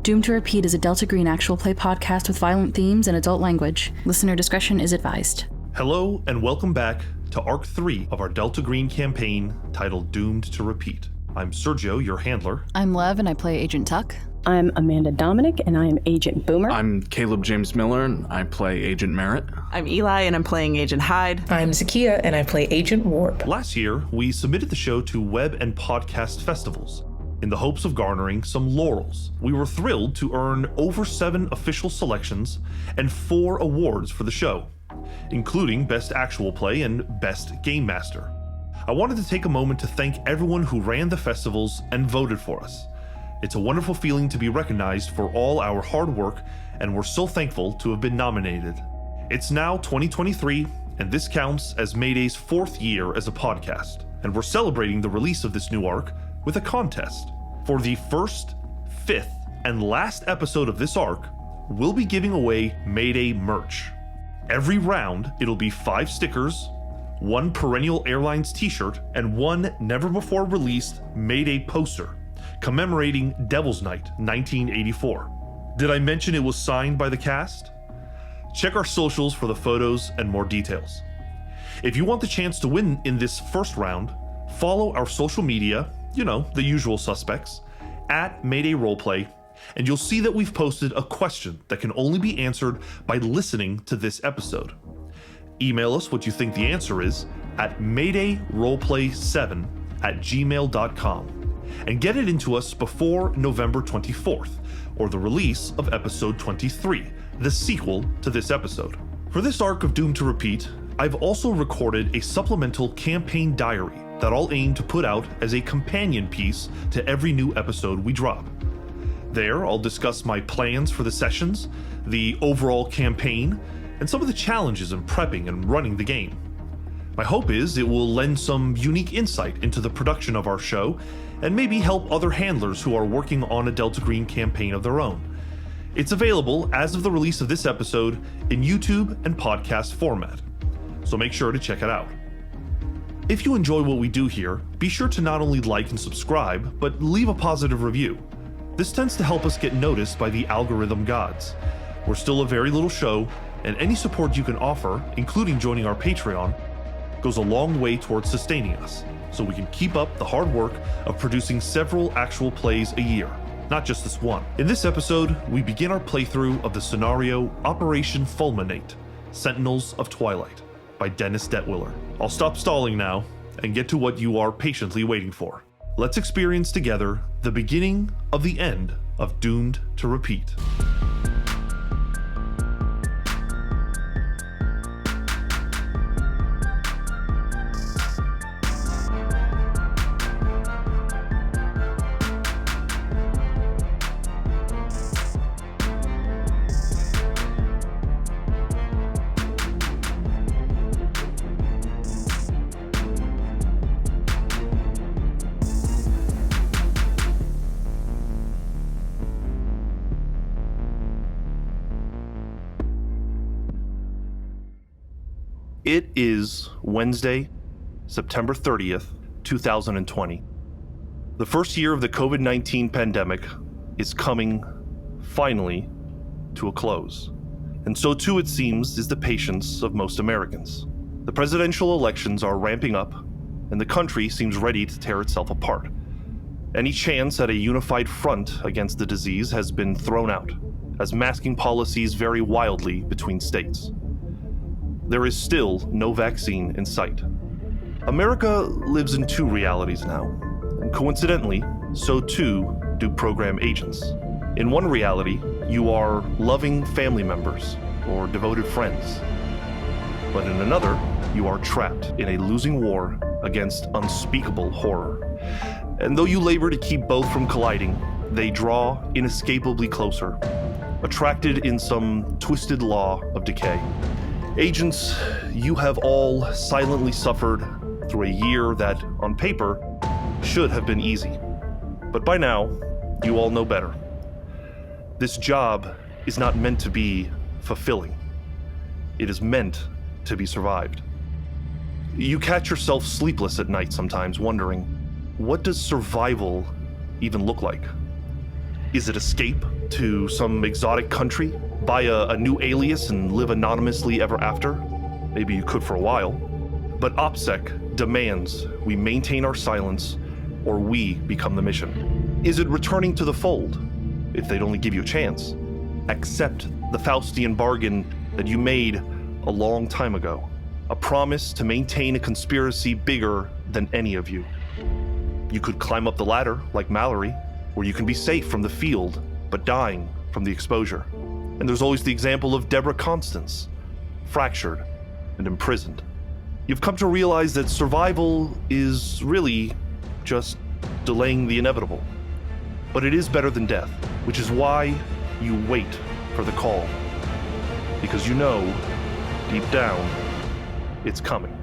Doomed to Repeat is a Delta Green actual play podcast with violent themes and adult language. Listener discretion is advised. Hello, and welcome back to Arc 3 of our Delta Green campaign titled Doomed to Repeat. I'm Sergio, your handler. I'm Lev, and I play Agent Tuck. I'm Amanda Dominic, and I am Agent Boomer. I'm Caleb James Miller, and I play Agent Merritt. I'm Eli, and I'm playing Agent Hyde. I'm Zakia, and I play Agent Warp. Last year, we submitted the show to web and podcast festivals in the hopes of garnering some laurels. We were thrilled to earn over 7 official selections and 4 awards for the show, including Best Actual Play and Best Game Master. I wanted to take a moment to thank everyone who ran the festivals and voted for us. It's a wonderful feeling to be recognized for all our hard work, and we're so thankful to have been nominated. It's now 2023, and this counts as Mayday's 4th year as a podcast, and we're celebrating the release of this new arc with a contest. For the first, 5th, and last episode of this arc, we'll be giving away Mayday merch. Every round, it'll be 5 stickers, 1 Perennial Airlines t-shirt, and 1 never-before-released Mayday poster, commemorating Devil's Night 1984. Did I mention it was signed by the cast? Check our socials for the photos and more details. If you want the chance to win in this first round, follow our social media, the usual suspects, at Mayday Roleplay, and you'll see that we've posted a question that can only be answered by listening to this episode. Email us what you think the answer is at maydayroleplay7@gmail.com and get it into us before November 24th, or the release of episode 23, the sequel to this episode. For this arc of Doomed to Repeat, I've also recorded a supplemental campaign diary that I'll aim to put out as a companion piece to every new episode we drop. There, I'll discuss my plans for the sessions, the overall campaign, and some of the challenges in prepping and running the game. My hope is it will lend some unique insight into the production of our show and maybe help other handlers who are working on a Delta Green campaign of their own. It's available as of the release of this episode in YouTube and podcast format, so make sure to check it out. If you enjoy what we do here, be sure to not only like and subscribe, but leave a positive review. This tends to help us get noticed by the algorithm gods. We're still a very little show, and any support you can offer, including joining our Patreon, goes a long way towards sustaining us, so we can keep up the hard work of producing several actual plays a year, not just this one. In this episode, we begin our playthrough of the scenario Operation Fulminate, Sentinels of Twilight, by Dennis Detwiller. I'll stop stalling now and get to what you are patiently waiting for. Let's experience together the beginning of the end of Doomed to Repeat. It is Wednesday, September 30th, 2020. The first year of the COVID-19 pandemic is coming, finally, to a close. And so too, it seems, is the patience of most Americans. The presidential elections are ramping up, and the country seems ready to tear itself apart. Any chance at a unified front against the disease has been thrown out, as masking policies vary wildly between states. There is still no vaccine in sight. America lives in 2 realities now, and coincidentally, so too do program agents. In one reality, you are loving family members or devoted friends. But in another, you are trapped in a losing war against unspeakable horror. And though you labor to keep both from colliding, they draw inescapably closer, attracted in some twisted law of decay. Agents, you have all silently suffered through a year that, on paper, should have been easy. But by now, you all know better. This job is not meant to be fulfilling. It is meant to be survived. You catch yourself sleepless at night sometimes, wondering, what does survival even look like? Is it escape to some exotic country? Buy a new alias and live anonymously ever after? Maybe you could for a while. But OPSEC demands we maintain our silence or we become the mission. Is it returning to the fold? If they'd only give you a chance. Accept the Faustian bargain that you made a long time ago. A promise to maintain a conspiracy bigger than any of you. You could climb up the ladder like Mallory, or you can be safe from the field, but dying from the exposure. And there's always the example of Deborah Constance, fractured and imprisoned. You've come to realize that survival is really just delaying the inevitable. But it is better than death, which is why you wait for the call. Because you know, deep down, it's coming.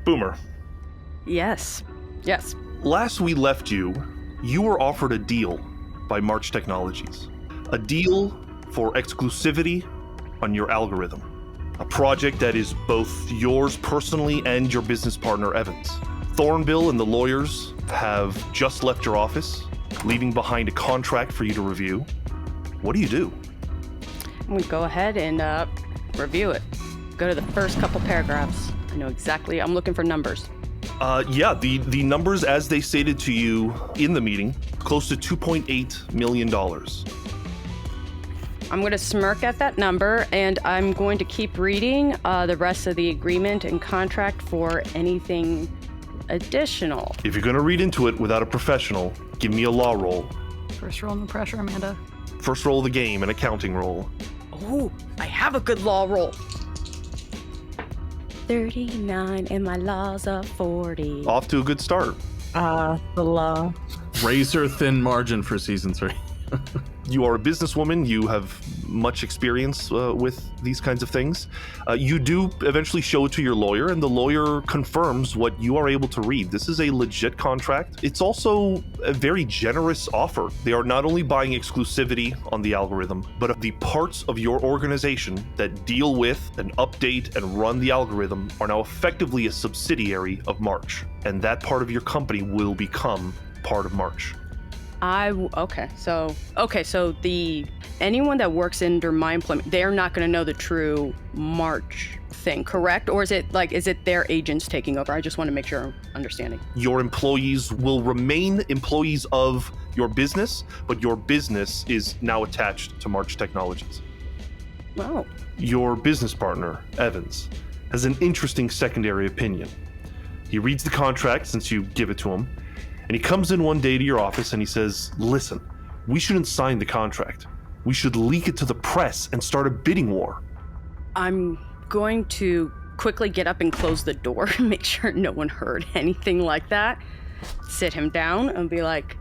Boomer. Yes. Last we left you, you were offered a deal by March Technologies. A deal for exclusivity on your algorithm. A project that is both yours personally and your business partner, Evans. Thornbill and the lawyers have just left your office, leaving behind a contract for you to review. What do? I'm going to go ahead and review it. Go to the first couple paragraphs. I know exactly. I'm looking for numbers. The numbers as they stated to you in the meeting, close to $2.8 million. I'm going to smirk at that number, and I'm going to keep reading the rest of the agreement and contract for anything additional. If you're going to read into it without a professional, give me a law roll. First roll, no pressure, Amanda. First roll of the game, an accounting roll. Oh, I have a good law roll. 39 and my laws are 40. Off to a good start. The law. Razor thin margin for season 3. You are a businesswoman. You have much experience with these kinds of things. You do eventually show it to your lawyer, and the lawyer confirms what you are able to read. This is a legit contract. It's also a very generous offer. They are not only buying exclusivity on the algorithm, but the parts of your organization that deal with and update and run the algorithm are now effectively a subsidiary of March. And that part of your company will become part of March. So the anyone that works under my employment, they're not going to know the true March thing, correct? Or is it their agents taking over? I just want to make sure I'm understanding. Your employees will remain employees of your business, but your business is now attached to March Technologies. Wow. Your business partner, Evans, has an interesting secondary opinion. He reads the contract since you give it to him, and he comes in one day to your office and he says, listen, we shouldn't sign the contract. We should leak it to the press and start a bidding war. I'm going to quickly get up and close the door and make sure no one heard anything like that. Sit him down and be like,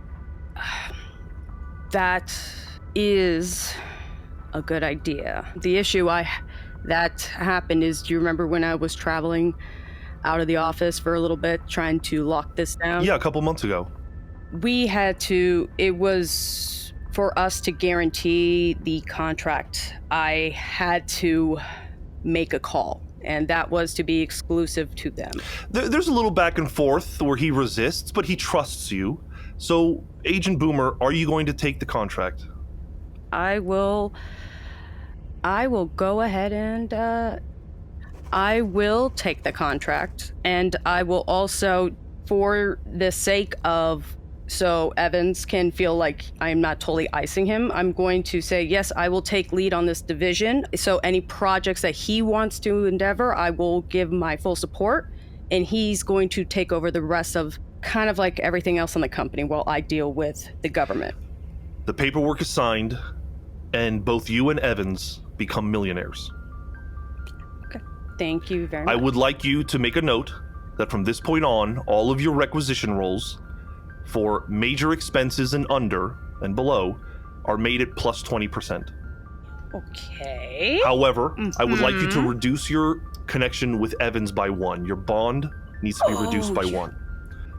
that is a good idea. The issue that happened is, do you remember when I was traveling out of the office for a little bit trying to lock this down? Yeah, a couple months ago. It was for us to guarantee the contract. I had to make a call, and that was to be exclusive to them. There's a little back and forth where he resists, but he trusts you. So, Agent Boomer, are you going to take the contract? I will go ahead and I will take the contract, and I will also, for the sake of, so Evans can feel like I'm not totally icing him, I'm going to say, yes, I will take lead on this division. So any projects that he wants to endeavor, I will give my full support, and he's going to take over the rest of kind of like everything else in the company while I deal with the government. The paperwork is signed, and both you and Evans become millionaires. Thank you very much. I would like you to make a note that from this point on, all of your requisition rolls for major expenses and under and below are made at plus 20%. Okay. However, I would like you to reduce your connection with Evans by 1. Your bond needs to be reduced by 1.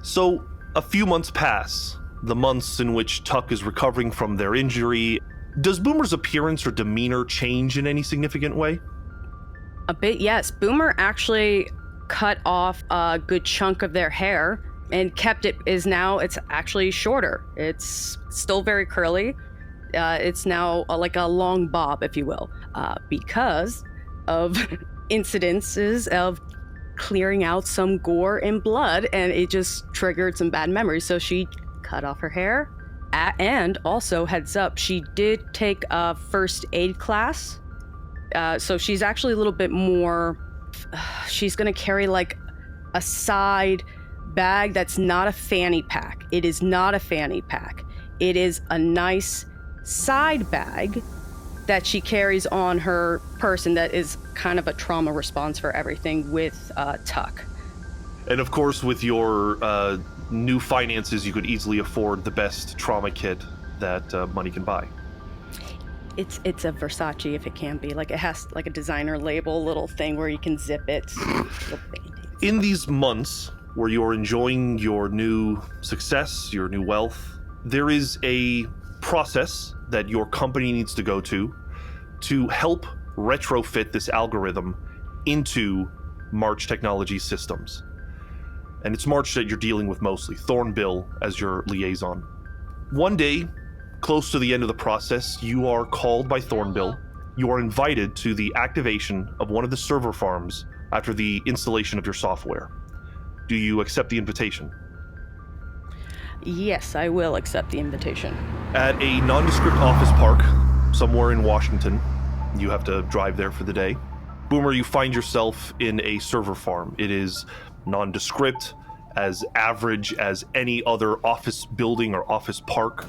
So, a few months pass, the months in which Tuck is recovering from their injury. Does Boomer's appearance or demeanor change in any significant way? A bit, yes. Boomer actually cut off a good chunk of their hair. and kept it is now it's actually shorter. It's still very curly. It's now like a long bob, if you will, because of incidences of clearing out some gore and blood, and it just triggered some bad memories. So she cut off her hair. And also, heads up, she did take a first aid class. So she's actually a little bit more, she's going to carry like a side bag that's not a fanny pack. It is not a fanny pack. It is a nice side bag that she carries on her person that is kind of a trauma response for everything with tuck. And of course, with your new finances, you could easily afford the best trauma kit that money can buy. It's a Versace if it can be. Like, it has like a designer label little thing where you can zip it. In these months where you're enjoying your new success, your new wealth, there is a process that your company needs to go to help retrofit this algorithm into March Technology systems. And it's March that you're dealing with mostly, Thornbill as your liaison. One day, close to the end of the process, you are called by Thornbill. You are invited to the activation of one of the server farms after the installation of your software. Do you accept the invitation? Yes, I will accept the invitation. At a nondescript office park somewhere in Washington, you have to drive there for the day. Boomer, you find yourself in a server farm. It is nondescript, as average as any other office building or office park.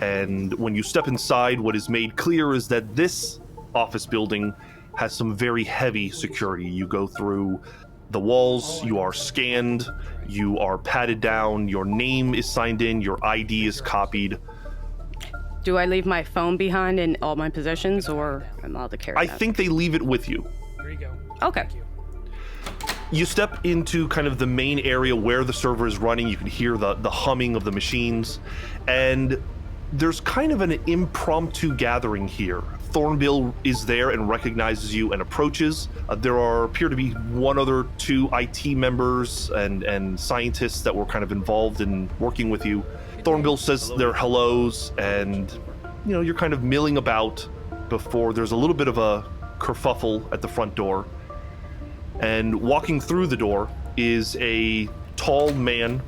And when you step inside, what is made clear is that this office building has some very heavy security. You go through the walls, you are scanned, you are patted down, your name is signed in, your ID is copied. Do I leave my phone behind in all my possessions, or am I allowed to carry I that? think they leave it with you. Here you go. Okay. Thank you. You step into kind of the main area where the server is running. You can hear the humming of the machines, and there's kind of an impromptu gathering here. Thornbill is there and recognizes you and approaches. There appear to be one other two IT members and scientists that were kind of involved in working with you. Thornbill says their hellos, and you're kind of milling about before there's a little bit of a kerfuffle at the front door. And walking through the door is a tall man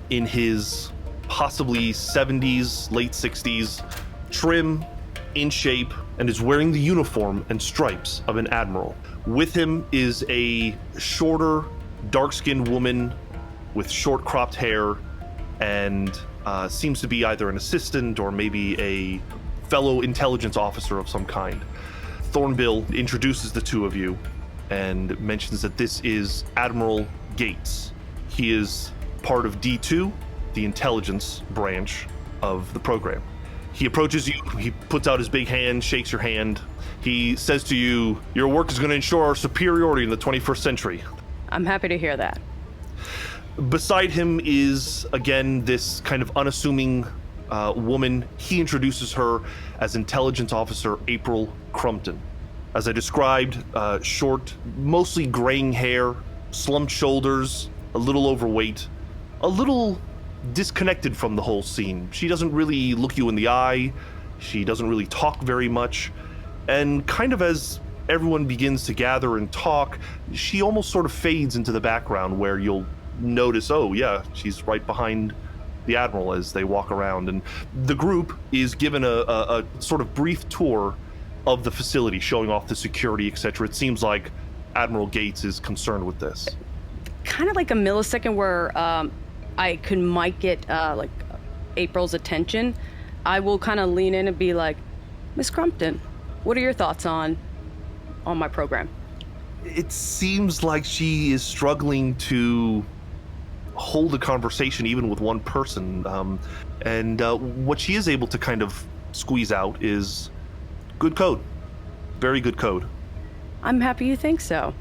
in his possibly 70s, late 60s, trim, in shape, and is wearing the uniform and stripes of an admiral. With him is a shorter, dark-skinned woman with short cropped hair and seems to be either an assistant or maybe a fellow intelligence officer of some kind. Thornbill introduces the two of you and mentions that this is Admiral Gates. He is part of D2, the intelligence branch of the program. He approaches you, he puts out his big hand, shakes your hand. He says to you, your work is going to ensure our superiority in the 21st century. I'm happy to hear that. Beside him is, again, this kind of unassuming woman. He introduces her as Intelligence Officer April Crumpton. As I described, short, mostly graying hair, slumped shoulders, a little overweight, a little disconnected from the whole scene. She doesn't really look you in the eye, she doesn't really talk very much, and kind of as everyone begins to gather and talk, she almost sort of fades into the background where you'll notice, oh yeah, she's right behind the Admiral as they walk around. And the group is given a sort of brief tour of the facility, showing off the security, etc. It seems like Admiral Gates is concerned with this. Kind of like a millisecond where I might get like April's attention. I will kind of lean in and be like, Miss Crumpton, what are your thoughts on my program? It seems like she is struggling to hold a conversation even with one person. And what she is able to kind of squeeze out is good code. Very good code. I'm happy you think so.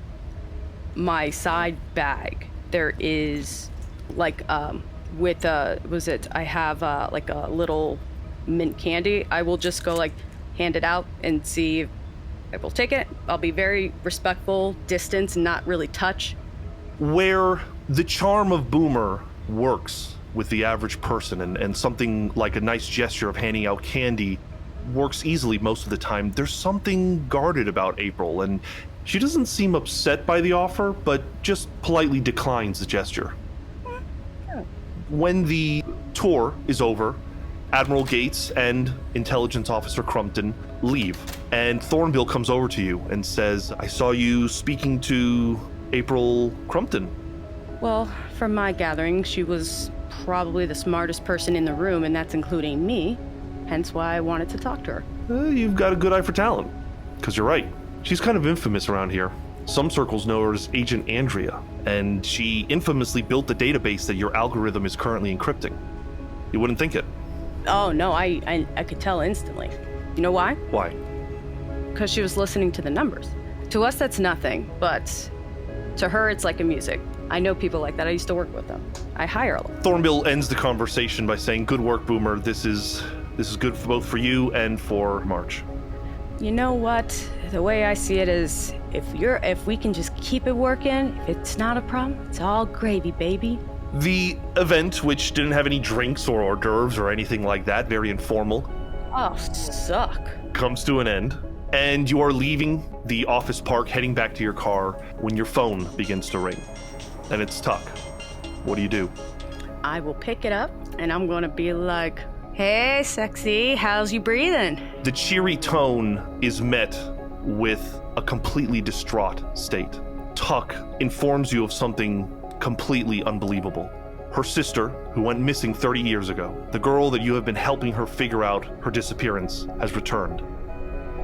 My side bag, there is like with I have like a little mint candy. I will just go like hand it out and see if I will take it. I'll be very respectful, distance, not really touch. Where the charm of Boomer works with the average person, and something like a nice gesture of handing out candy works easily most of the time, there's something guarded about April, and she doesn't seem upset by the offer, but just politely declines the gesture. When the tour is over, Admiral Gates and Intelligence Officer Crumpton leave, and Thornbill comes over to you and says, I saw you speaking to April Crumpton. Well, from my gathering, she was probably the smartest person in the room, and that's including me, hence why I wanted to talk to her. You've got a good eye for talent, because you're right. She's kind of infamous around here. Some circles know her as Agent Andrea, and she infamously built the database that your algorithm is currently encrypting. You wouldn't think it. Oh, no, I could tell instantly. You know why? Why? Because she was listening to the numbers. To us, that's nothing, but to her, it's like a music. I know people like that. I used to work with them. I hire a lot. Thornbill ends the conversation by saying, good work, Boomer. This is good for both for you and for March. You know what? The way I see it is, if we can just keep it working, if it's not a problem, it's all gravy, baby. The event, which didn't have any drinks or hors d'oeuvres or anything like that, very informal, Oh, suck. comes to an end, and you are leaving the office park, heading back to your car, when your phone begins to ring. And it's Tuck. What do? I will pick it up, and I'm gonna be like, hey, sexy, how's you breathing? The cheery tone is met with a completely distraught state. Tuck informs you of something completely unbelievable. Her sister, who went missing 30 years ago, the girl that you have been helping her figure out her disappearance, has returned.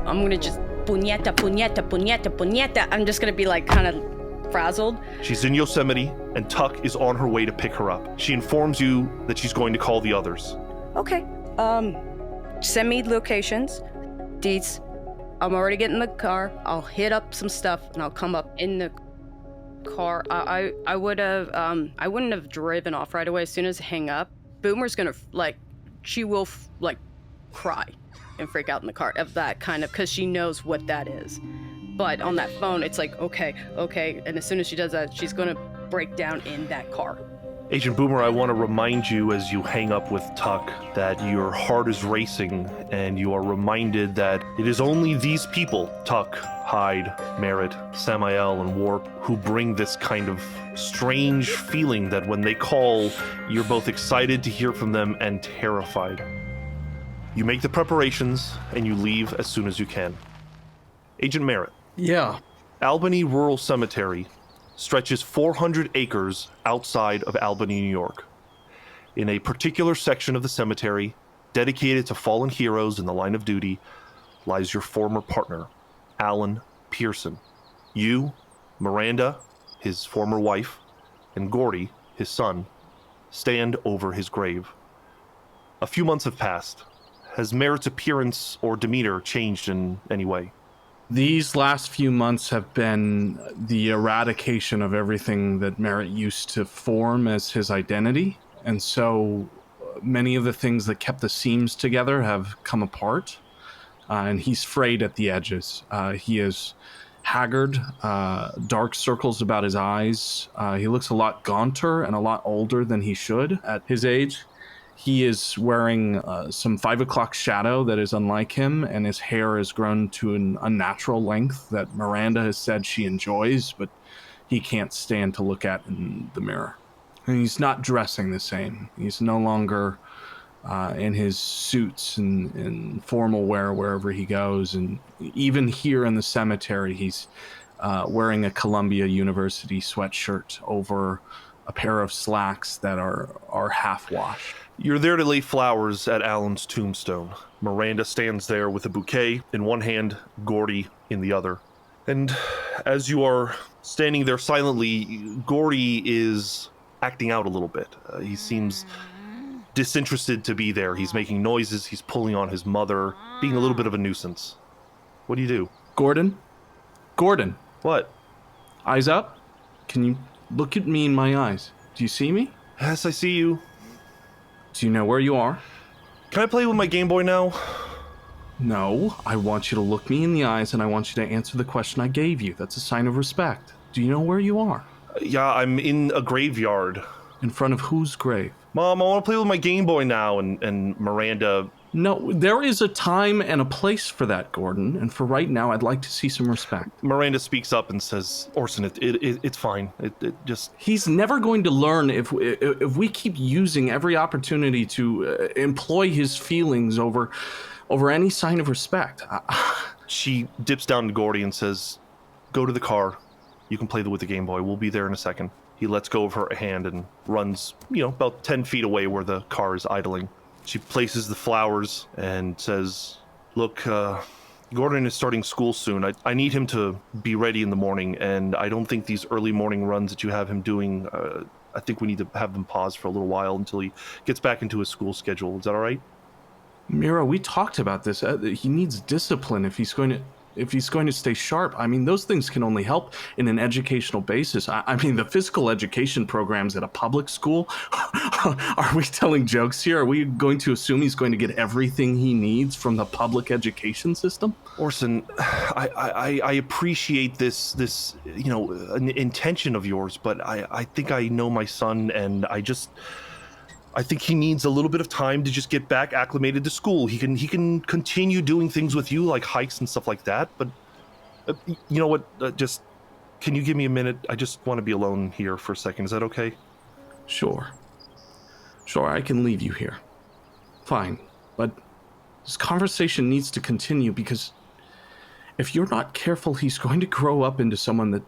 I'm gonna just puñeta, puñeta, puñeta, puñeta. I'm just gonna be like kind of frazzled. She's in Yosemite, and Tuck is on her way to pick her up. She informs you that she's going to call the others. Okay. Send me locations, deets. I'm already getting in the car. I'll hit up some stuff and I'll come up in the car. I wouldn't have driven off right away. As soon as I hang up, Boomer's gonna she will cry and freak out in the car of that kind of, because she knows what that is. But on that phone, it's like, okay. And as soon as she does that, she's gonna break down in that car. Agent Boomer, I want to remind you as you hang up with Tuck that your heart is racing, and you are reminded that it is only these people, Tuck, Hyde, Merritt, Samael, and Warp, who bring this kind of strange feeling that when they call, you're both excited to hear from them and terrified. You make the preparations, and you leave as soon as you can. Agent Merritt. Yeah. Albany Rural Cemetery stretches 400 acres outside of Albany, New York. In a particular section of the cemetery, dedicated to fallen heroes in the line of duty, lies your former partner, Alan Pearson. You, Miranda, his former wife, and Gordy, his son, stand over his grave. A few months have passed. Has Merritt's appearance or demeanor changed in any way? These last few months have been the eradication of everything that Merritt used to form as his identity. And so many of the things that kept the seams together have come apart. And he's frayed at the edges. He is haggard, dark circles about his eyes. He looks a lot gaunter and a lot older than he should at his age. He is wearing some 5 o'clock shadow that is unlike him, and his hair has grown to an unnatural length that Miranda has said she enjoys, but he can't stand to look at in the mirror. And he's not dressing the same. He's no longer in his suits and formal wear wherever he goes. And even here in the cemetery, he's wearing a Columbia University sweatshirt over a pair of slacks that are half-washed. You're there to lay flowers at Alan's tombstone. Miranda stands there with a bouquet in one hand, Gordy in the other. And as you are standing there silently, Gordy is acting out a little bit. He seems disinterested to be there. He's making noises, he's pulling on his mother, being a little bit of a nuisance. What do you do? Gordon? What? Eyes up? Can you look at me in my eyes? Do you see me? Yes, I see you. Do you know where you are? Can I play with my Game Boy now? No, I want you to look me in the eyes and I want you to answer the question I gave you. That's a sign of respect. Do you know where you are? Yeah, I'm in a graveyard. In front of whose grave? Mom, I want to play with my Game Boy now. And Miranda... No, there is a time and a place for that, Gordon. And for right now, I'd like to see some respect. Miranda speaks up and says, Orson, it's fine. It just... He's never going to learn if we keep using every opportunity to employ his feelings over any sign of respect. She dips down to Gordy and says, go to the car. You can play with the Game Boy. We'll be there in a second. He lets go of her hand and runs, about 10 feet away where the car is idling. She places the flowers and says, look, Gordon is starting school soon. I need him to be ready in the morning, and I don't think these early morning runs that you have him doing, I think we need to have them pause for a little while until he gets back into his school schedule. Is that all right? Mira, we talked about this. He needs discipline if he's going to stay sharp. I mean, those things can only help in an educational basis. I mean, the physical education programs at a public school, are we telling jokes here? Are we going to assume he's going to get everything he needs from the public education system? Orson, I appreciate this an intention of yours, but I think I know my son, and I think he needs a little bit of time to just get back acclimated to school. He can continue doing things with you, like hikes and stuff like that, but you know what? Just, can you give me a minute? I just want to be alone here for a second. Is that okay? Sure, I can leave you here. Fine, but this conversation needs to continue, because if you're not careful, he's going to grow up into someone that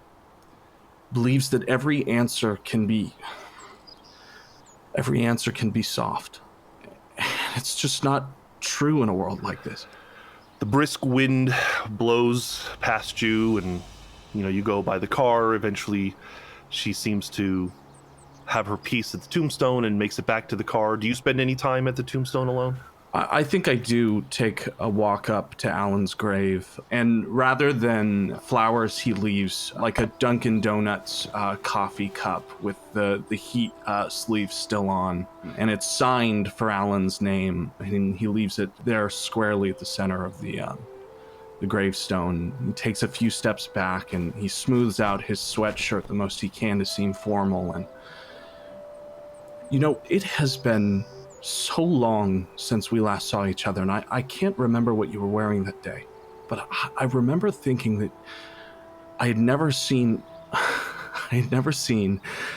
believes that every answer can be soft. It's just not true in a world like this. The brisk wind blows past you, and you go by the car. Eventually she seems to have her piece at the tombstone and makes it back to the car. Do you spend any time at the tombstone alone? I think I do take a walk up to Alan's grave, and rather than flowers, he leaves like a Dunkin' Donuts coffee cup with the heat sleeve still on, and it's signed for Alan's name, and he leaves it there squarely at the center of the gravestone. He takes a few steps back, and he smooths out his sweatshirt the most he can to seem formal, and it has been so long since we last saw each other, and I can't remember what you were wearing that day, but I remember thinking that I had never seen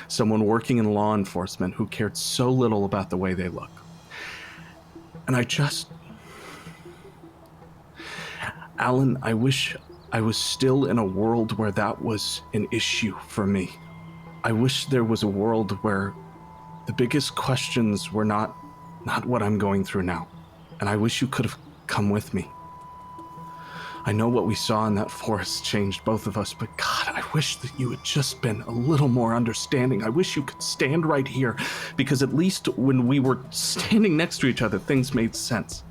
someone working in law enforcement who cared so little about the way they look. And Alan, I wish I was still in a world where that was an issue for me. I wish there was a world where the biggest questions were not what I'm going through now. And I wish you could have come with me. I know what we saw in that forest changed both of us, but God, I wish that you had just been a little more understanding. I wish you could stand right here, because at least when we were standing next to each other, things made sense.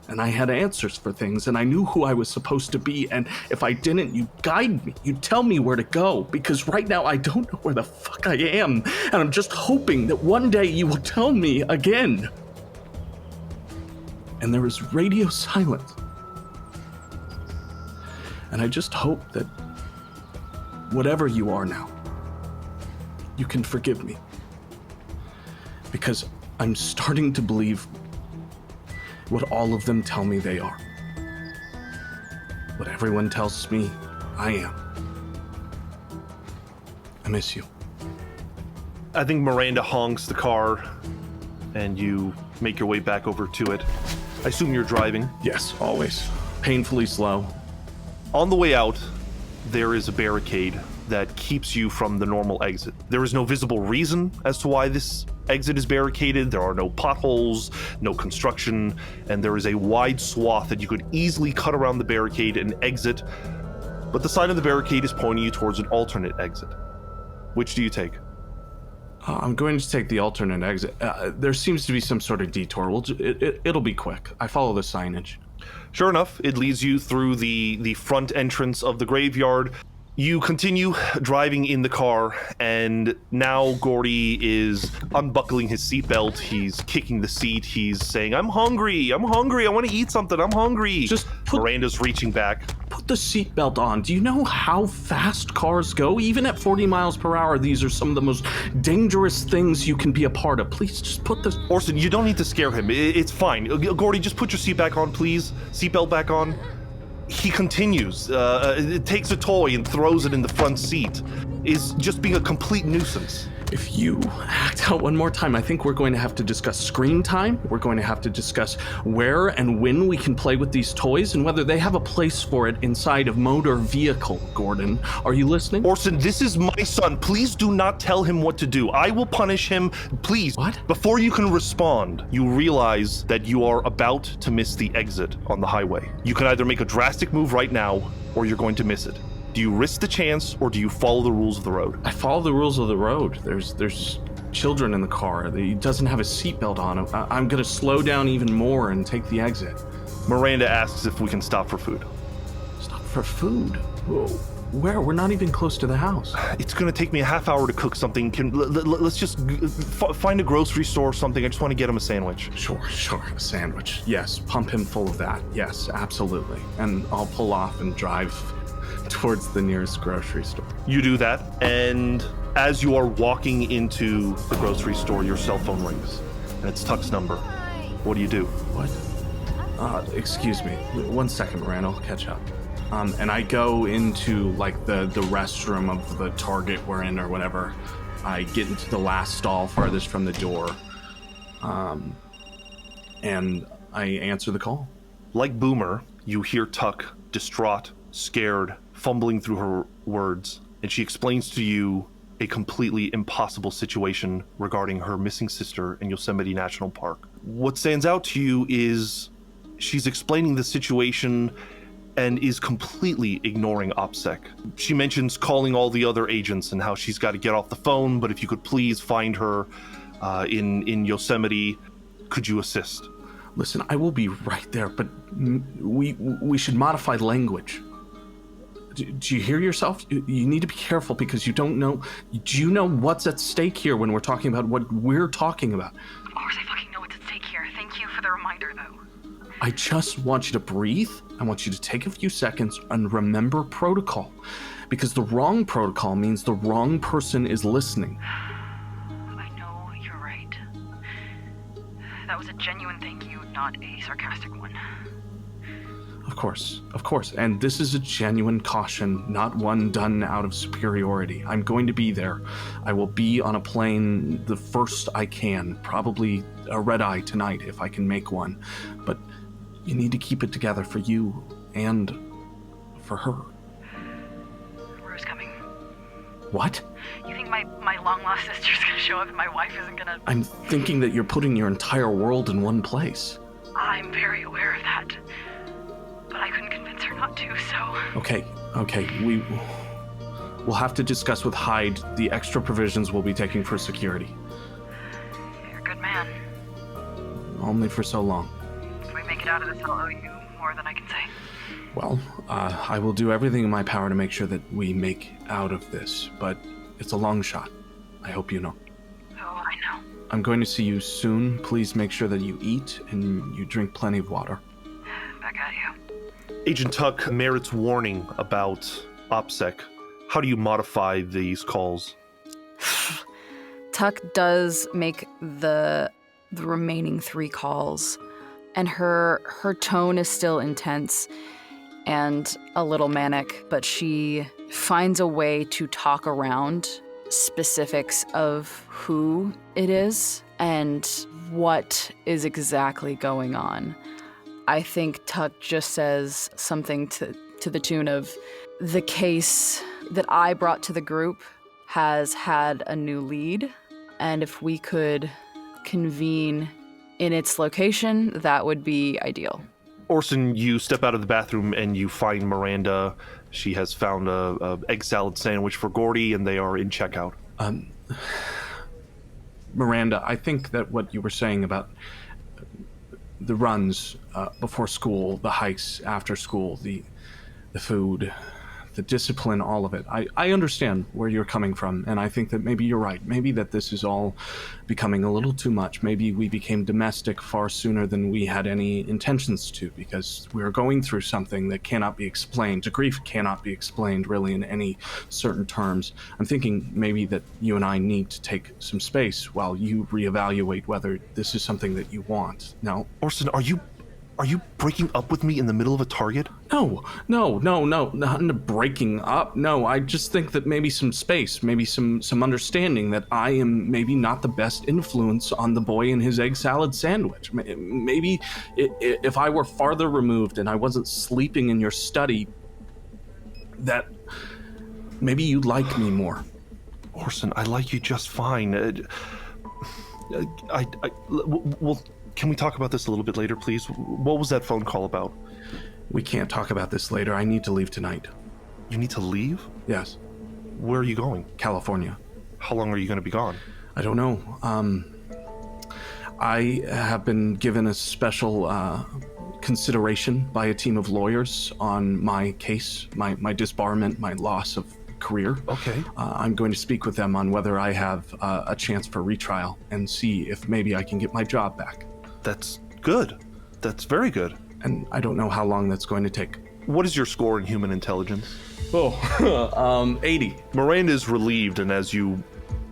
And I had answers for things, and I knew who I was supposed to be, and if I didn't, you'd guide me. You'd tell me where to go, because right now I don't know where the fuck I am, and I'm just hoping that one day you will tell me again. And there was radio silence. And I just hope that whatever you are now, you can forgive me. Because I'm starting to believe what all of them tell me they are. What everyone tells me I am. I miss you. I think Miranda honks the car, and you make your way back over to it. I assume you're driving. Yes, always. Painfully slow. On the way out, there is a barricade that keeps you from the normal exit. There is no visible reason as to why this exit is barricaded. There are no potholes, no construction, and there is a wide swath that you could easily cut around the barricade and exit, but the sign of the barricade is pointing you towards an alternate exit. Which do you take? I'm going to take the alternate exit. There seems to be some sort of detour. It'll be quick. I follow the signage. Sure enough, it leads you through the front entrance of the graveyard. You continue driving in the car, and now Gordy is unbuckling his seatbelt. He's kicking the seat. He's saying, I'm hungry, I want to eat something, I'm hungry. Just Miranda's reaching back. Put the seatbelt on. Do you know how fast cars go? Even at 40 miles per hour, these are some of the most dangerous things you can be a part of. Please just put this... Orson, you don't need to scare him. It's fine. Gordy, just put your seat back on, please. Seatbelt back on. He continues. It takes a toy and throws it in the front seat. Is just being a complete nuisance. If you act out one more time, I think we're going to have to discuss screen time. We're going to have to discuss where and when we can play with these toys and whether they have a place for it inside a motor vehicle, Gordon. Are you listening? Orson, this is my son. Please do not tell him what to do. I will punish him. Please. What? Before you can respond, you realize that you are about to miss the exit on the highway. You can either make a drastic move right now, or you're going to miss it. Do you risk the chance, or do you follow the rules of the road? I follow the rules of the road. There's children in the car. He doesn't have a seatbelt on. I'm going to slow down even more and take the exit. Miranda asks if we can stop for food. Stop for food? Whoa. Where? We're not even close to the house. It's going to take me a half hour to cook something. Let's just find a grocery store or something. I just want to get him a sandwich. Sure, a sandwich. Yes, pump him full of that. Yes, absolutely. And I'll pull off and drive towards the nearest grocery store. You do that, and as you are walking into the grocery store, your cell phone rings, and it's Tuck's number. What do you do? What? Excuse me. 1 second, Miranda. I'll catch up. And I go into, like, the restroom of the Target we're in or whatever. I get into the last stall farthest from the door. And I answer the call. Like Boomer, you hear Tuck, distraught, scared, fumbling through her words, and she explains to you a completely impossible situation regarding her missing sister in Yosemite National Park. What stands out to you is she's explaining the situation and is completely ignoring OPSEC. She mentions calling all the other agents and how she's got to get off the phone, but if you could please find her in Yosemite, could you assist? Listen, I will be right there, but we should modify language. Do you hear yourself? You need to be careful because you don't know. Do you know what's at stake here when we're talking about what we're talking about? Of course I fucking know what's at stake here. Thank you for the reminder, though. I just want you to breathe. I want you to take a few seconds and remember protocol. Because the wrong protocol means the wrong person is listening. I know, you're right. That was a genuine thank you, not a sarcastic one. Of course. And this is a genuine caution, not one done out of superiority. I'm going to be there. I will be on a plane the first I can, probably a red-eye tonight if I can make one. But you need to keep it together for you and for her. Rue's coming. What? You think my long-lost sister's gonna show up and my wife isn't gonna... I'm thinking that you're putting your entire world in one place. I'm very aware of that. But I couldn't convince her not to, so... Okay. We'll have to discuss with Hyde the extra provisions we'll be taking for security. You're a good man. Only for so long. If we make it out of this, I'll owe you more than I can say. Well, I will do everything in my power to make sure that we make out of this, but it's a long shot. I hope you know. Oh, I know. I'm going to see you soon. Please make sure that you eat and you drink plenty of water. Back at you. Agent Tuck, Merritt's warning about OPSEC. How do you modify these calls? Tuck does make the remaining 3 calls, and her tone is still intense and a little manic, but she finds a way to talk around specifics of who it is and what is exactly going on. I think Tuck just says something to the tune of, the case that I brought to the group has had a new lead, and if we could convene in its location, that would be ideal. Orson, you step out of the bathroom and you find Miranda. She has found a egg salad sandwich for Gordy, and they are in checkout. Miranda, I think that what you were saying about the runs before school, the hikes after school, the food, the discipline, all of it. I understand where you're coming from, and I think that maybe you're right. Maybe that this is all becoming a little too much. Maybe we became domestic far sooner than we had any intentions to, because we're going through something that cannot be explained. The grief cannot be explained really in any certain terms. I'm thinking maybe that you and I need to take some space while you reevaluate whether this is something that you want. No? Orson, are you breaking up with me in the middle of a target? No, not breaking up. No, I just think that maybe some space, maybe some understanding that I am maybe not the best influence on the boy and his egg salad sandwich. Maybe if I were farther removed and I wasn't sleeping in your study, that maybe you'd like me more. Orson, I like you just fine. Well, can we talk about this a little bit later, please? What was that phone call about? We can't talk about this later. I need to leave tonight. You need to leave? Yes. Where are you going? California. How long are you going to be gone? I don't know. I have been given a special consideration by a team of lawyers on my case, my disbarment, my loss of career. Okay. I'm going to speak with them on whether I have a chance for retrial and see if maybe I can get my job back. That's good. That's very good. And I don't know how long that's going to take. What is your score in human intelligence? 80. Miranda's relieved, and as you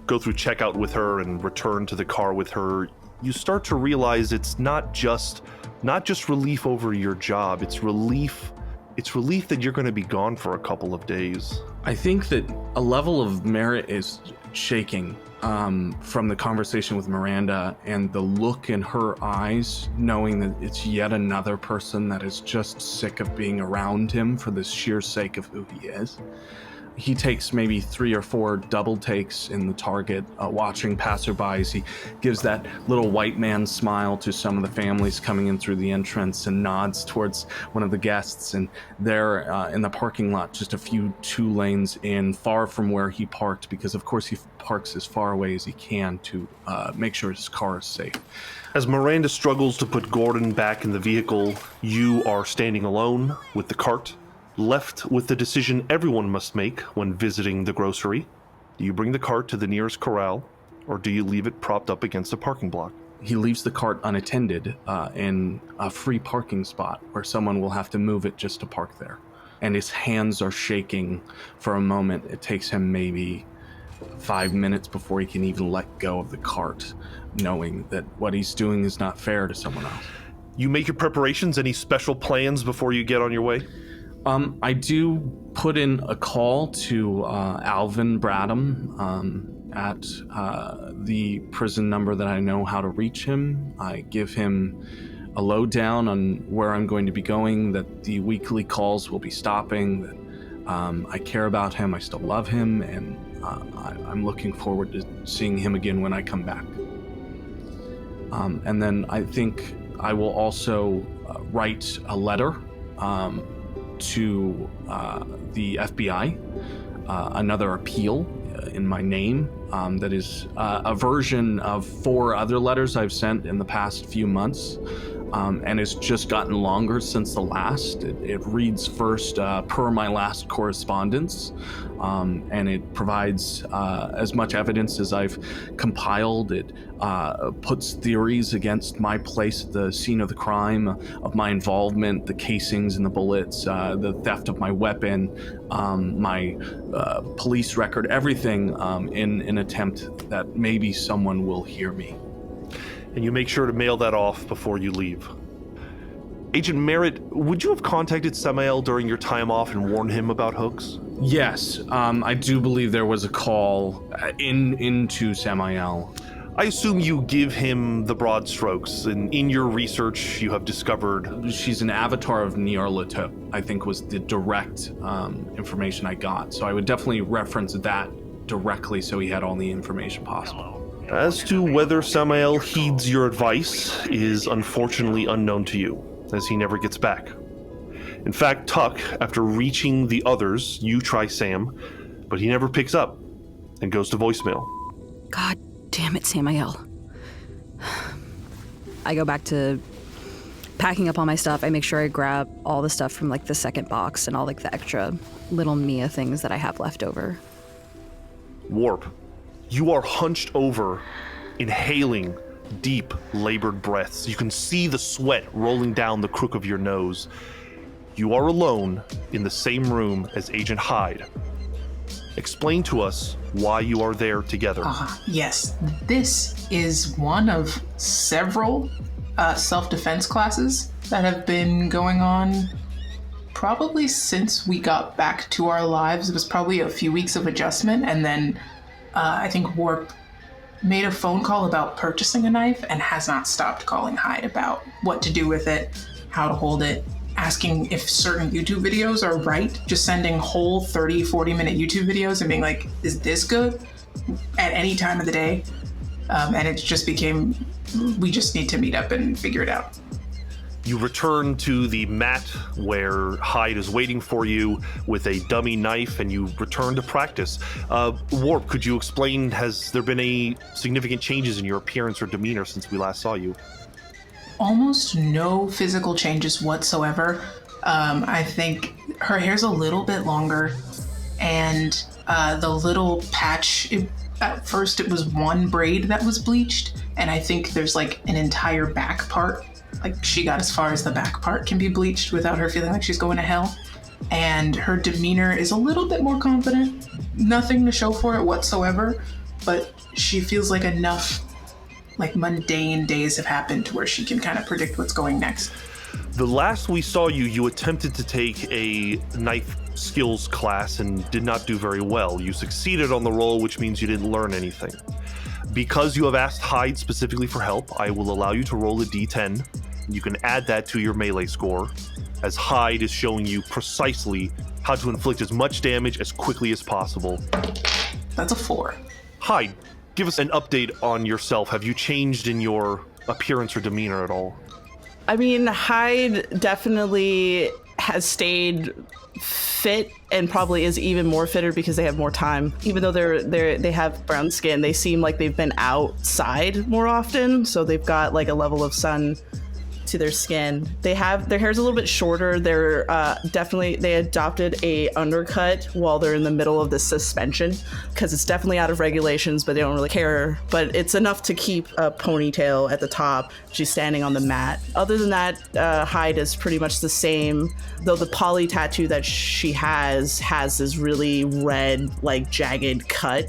go through checkout with her and return to the car with her, you start to realize it's not just relief over your job. It's relief that you're going to be gone for a couple of days. I think that a level of Merritt is shaking from the conversation with Miranda and the look in her eyes, knowing that it's yet another person that is just sick of being around him for the sheer sake of who he is. He takes maybe 3 or 4 double takes in the target, watching passerbys. He gives that little white man smile to some of the families coming in through the entrance and nods towards one of the guests. And there in the parking lot, just a few 2 lanes in, far from where he parked, because of course he parks as far away as he can to make sure his car is safe. As Miranda struggles to put Gordon back in the vehicle, you are standing alone with the cart, left with the decision everyone must make when visiting the grocery. Do you bring the cart to the nearest corral, or do you leave it propped up against a parking block? He leaves the cart unattended in a free parking spot where someone will have to move it just to park there. And his hands are shaking for a moment. It takes him maybe 5 minutes before he can even let go of the cart, knowing that what he's doing is not fair to someone else. You make your preparations. Any special plans before you get on your way? I do put in a call to Alvin Bradham at the prison number that I know how to reach him. I give him a lowdown on where I'm going to be going, that the weekly calls will be stopping, that I care about him, I still love him, and I'm looking forward to seeing him again when I come back. And then I think I will also write a letter to the FBI, another appeal in my name that is a version of 4 other letters I've sent in the past few months, and it's just gotten longer since the last. It reads first per my last correspondence, and it provides as much evidence as I've compiled. It puts theories against my place at the scene of the crime, of my involvement, the casings and the bullets, the theft of my weapon, my police record, everything in an attempt that maybe someone will hear me. And you make sure to mail that off before you leave. Agent Merritt, would you have contacted Samael during your time off and warned him about hooks? Yes, I do believe there was a call into Samael. I assume you give him the broad strokes, and in your research you have discovered... She's an avatar of Nyarlathotep, I think was the direct information I got. So I would definitely reference that directly so he had all the information possible. As to whether Samael heeds your advice is unfortunately unknown to you, as he never gets back. In fact, Tuck, after reaching the others, you try Sam, but he never picks up and goes to voicemail. God damn it, Samael. I go back to packing up all my stuff, I make sure I grab all the stuff from like the second box and all like the extra little Mia things that I have left over. Warp, you are hunched over, inhaling deep, labored breaths. You can see the sweat rolling down the crook of your nose. You are alone in the same room as Agent Hyde. Explain to us why you are there together. Yes, this is one of several self-defense classes that have been going on probably since we got back to our lives. It was probably a few weeks of adjustment, and then I think Warp made a phone call about purchasing a knife and has not stopped calling Hyde about what to do with it, how to hold it, asking if certain YouTube videos are right, just sending whole 30, 40-minute YouTube videos and being like, is this good? At any time of the day. And it just became, we just need to meet up and figure it out. You return to the mat where Hyde is waiting for you with a dummy knife, and you return to practice. Warp, could you explain, has there been any significant changes in your appearance or demeanor since we last saw you? Almost no physical changes whatsoever. I think her hair's a little bit longer, and the little patch, at first it was one braid that was bleached, and I think there's like an entire back part. Like, she got as far as the back part can be bleached without her feeling like she's going to hell. And her demeanor is a little bit more confident. Nothing to show for it whatsoever, but she feels like enough like mundane days have happened to where she can kind of predict what's going next. The last we saw you, you attempted to take a knife skills class and did not do very well. You succeeded on the roll, which means you didn't learn anything. Because you have asked Hyde specifically for help, I will allow you to roll a d10. You can add that to your melee score, as Hyde is showing you precisely how to inflict as much damage as quickly as possible. That's a 4. Hyde, give us an update on yourself. Have you changed in your appearance or demeanor at all? I mean, Hyde definitely has stayed fit and probably is even more fitter because they have more time. Even though they have brown skin, they seem like they've been outside more often, so they've got like a level of sun to their skin. They have their hair's a little bit shorter. They're they adopted a undercut while they're in the middle of the suspension because it's definitely out of regulations, but they don't really care. But it's enough to keep a ponytail at the top. She's standing on the mat. Other than that, Hyde is pretty much the same, though the poly tattoo that she has this really red, like jagged cut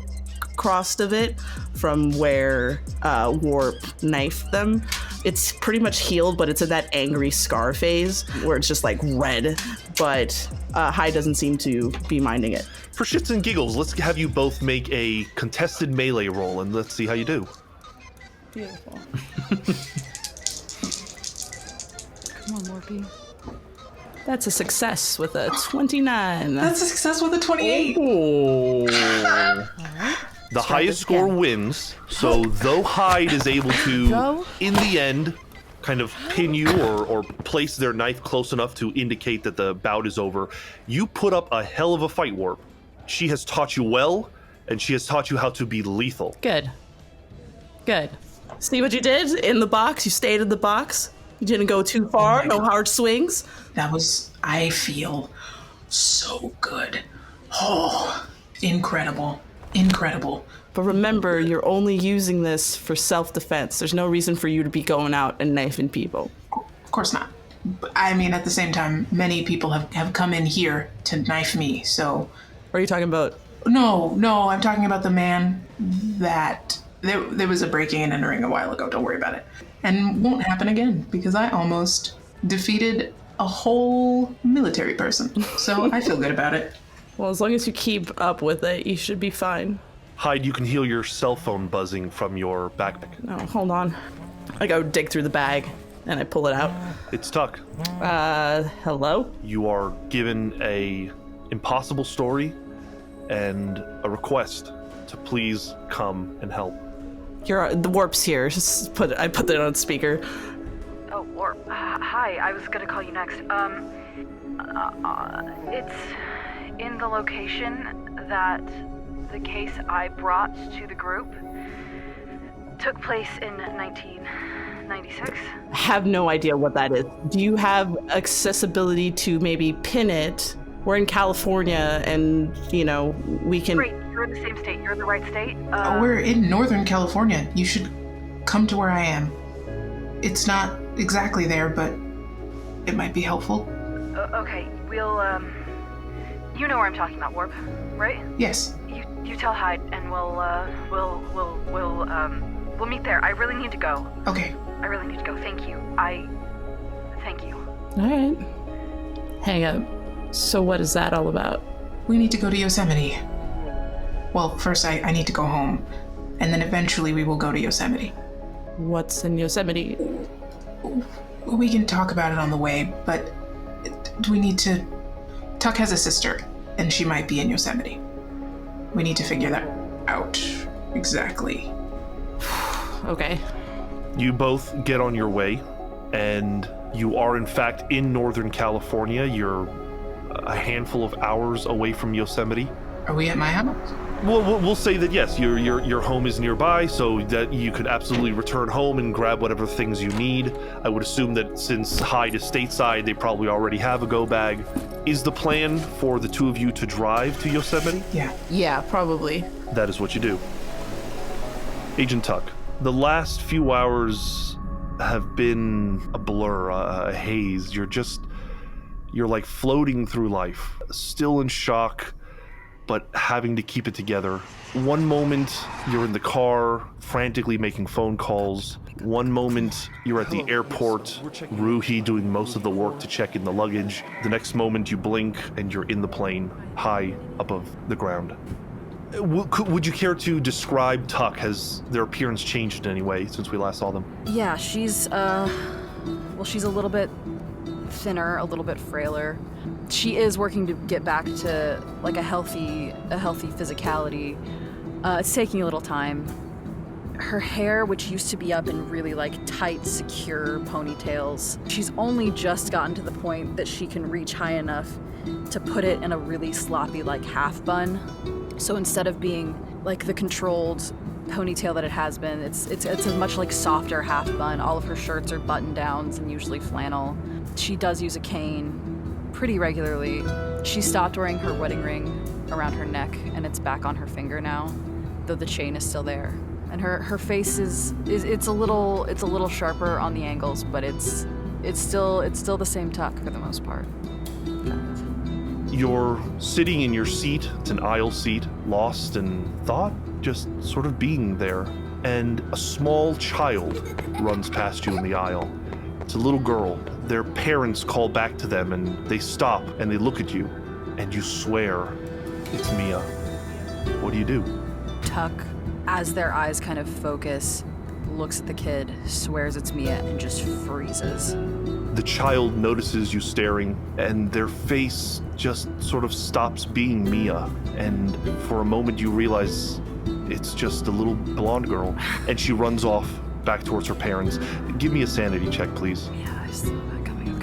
across of it from where Warp knifed them. It's pretty much healed, but it's in that angry scar phase where it's just like red, but Hyde doesn't seem to be minding it. For shits and giggles, let's have you both make a contested melee roll and let's see how you do. Beautiful. Come on, Warpy. That's a success with a 29. That's a success with a 28. Oh. The highest score wins, so though Hyde is able to, in the end, kind of pin you or place their knife close enough to indicate that the bout is over, you put up a hell of a fight, Warp. She has taught you well, and she has taught you how to be lethal. Good. See what you did in the box? You stayed in the box. You didn't go too far. No hard swings. That was, I feel so good. Oh, incredible. But remember, you're only using this for self-defense. There's no reason for you to be going out and knifing people. Of course not. But, I mean, at the same time, many people have come in here to knife me, so... What are you talking about? No, I'm talking about the man that... There was a breaking and entering a while ago, don't worry about it. And won't happen again, because I almost defeated a whole military person. So I feel good about it. Well, as long as you keep up with it, you should be fine. Hyde, you can hear your cell phone buzzing from your backpack. Oh, hold on. I go dig through the bag, and I pull it out. It's Tuck. Hello? You are given a impossible story and a request to please come and help. The Warp's here. I put that on speaker. Oh, Warp. Hi, I was gonna call you next. It's in the location that the case I brought to the group took place in 19 96? Have no idea what that is. Do you have accessibility to maybe pin it? We're in California, and, we can... Great, you're in the same state. You're in the right state. We're in Northern California. You should come to where I am. It's not exactly there, but it might be helpful. Okay, we'll, you know where I'm talking about, Warp, right? Yes. You tell Hyde, and we'll meet there. I really need to go. Okay. I really need to go. Thank you. Thank you. All right. Hang up. So what is that all about? We need to go to Yosemite. Well, first I need to go home, and then eventually we will go to Yosemite. What's in Yosemite? We can talk about it on the way, but we need to... Tuck has a sister, and she might be in Yosemite. We need to figure that out exactly. Okay. You both get on your way, and you are in fact in Northern California. You're a handful of hours away from Yosemite. Are we at my house? Well, we'll say that yes, your home is nearby, so that you could absolutely return home and grab whatever things you need. I would assume that since Hyde is stateside, they probably already have a go bag. Is the plan for the two of you to drive to Yosemite? Yeah. Yeah, probably. That is what you do. Agent Tuck, the last few hours have been a blur, a haze. You're like floating through life, still in shock, but having to keep it together. One moment, you're in the car, frantically making phone calls. One moment, you're at the airport, Ruhi doing most of the work to check in the luggage. The next moment, you blink, and you're in the plane, high above the ground. Would you care to describe Tuck? Has their appearance changed in any way since we last saw them? Yeah, she's a little bit thinner, a little bit frailer. She is working to get back to like a healthy physicality. It's taking a little time. Her hair, which used to be up in really like tight, secure ponytails, she's only just gotten to the point that she can reach high enough to put it in a really sloppy like half bun. So instead of being like the controlled ponytail that it has been, it's a much like softer half bun. All of her shirts are button downs and usually flannel. She does use a cane pretty regularly. She stopped wearing her wedding ring around her neck, and it's back on her finger now, though the chain is still there. And her face is a little sharper on the angles, but it's still the same Tuck for the most part. You're sitting in your seat. It's an aisle seat, lost in thought, just sort of being there. And a small child runs past you in the aisle. It's a little girl. Their parents call back to them, and they stop and they look at you, and you swear it's Mia. What do? Tuck, as their eyes kind of focus, looks at the kid, swears it's Mia, and just freezes. The child notices you staring, and their face just sort of stops being Mia, and for a moment you realize it's just a little blonde girl, and she runs off back towards her parents. Give me a sanity check, please. Yeah, I saw that coming.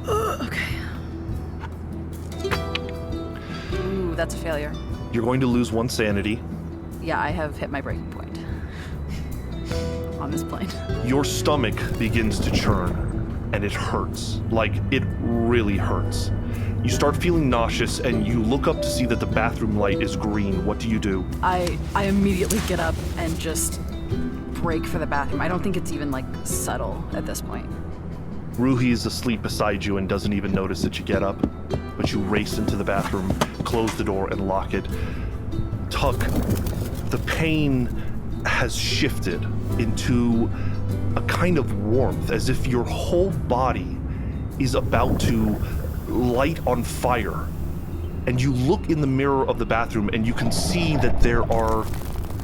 Okay. Ooh, that's a failure. You're going to lose one sanity. Yeah, I have hit my breaking point on this plane. Your stomach begins to churn, and it hurts. Like, it really hurts. You start feeling nauseous, and you look up to see that the bathroom light is green. What do? I immediately get up and just break for the bathroom. I don't think it's even, like, subtle at this point. Ruhi is asleep beside you and doesn't even notice that you get up, but you race into the bathroom, close the door, and lock it. Tuck, the pain has shifted into a kind of warmth, as if your whole body is about to light on fire. And you look in the mirror of the bathroom and you can see that there are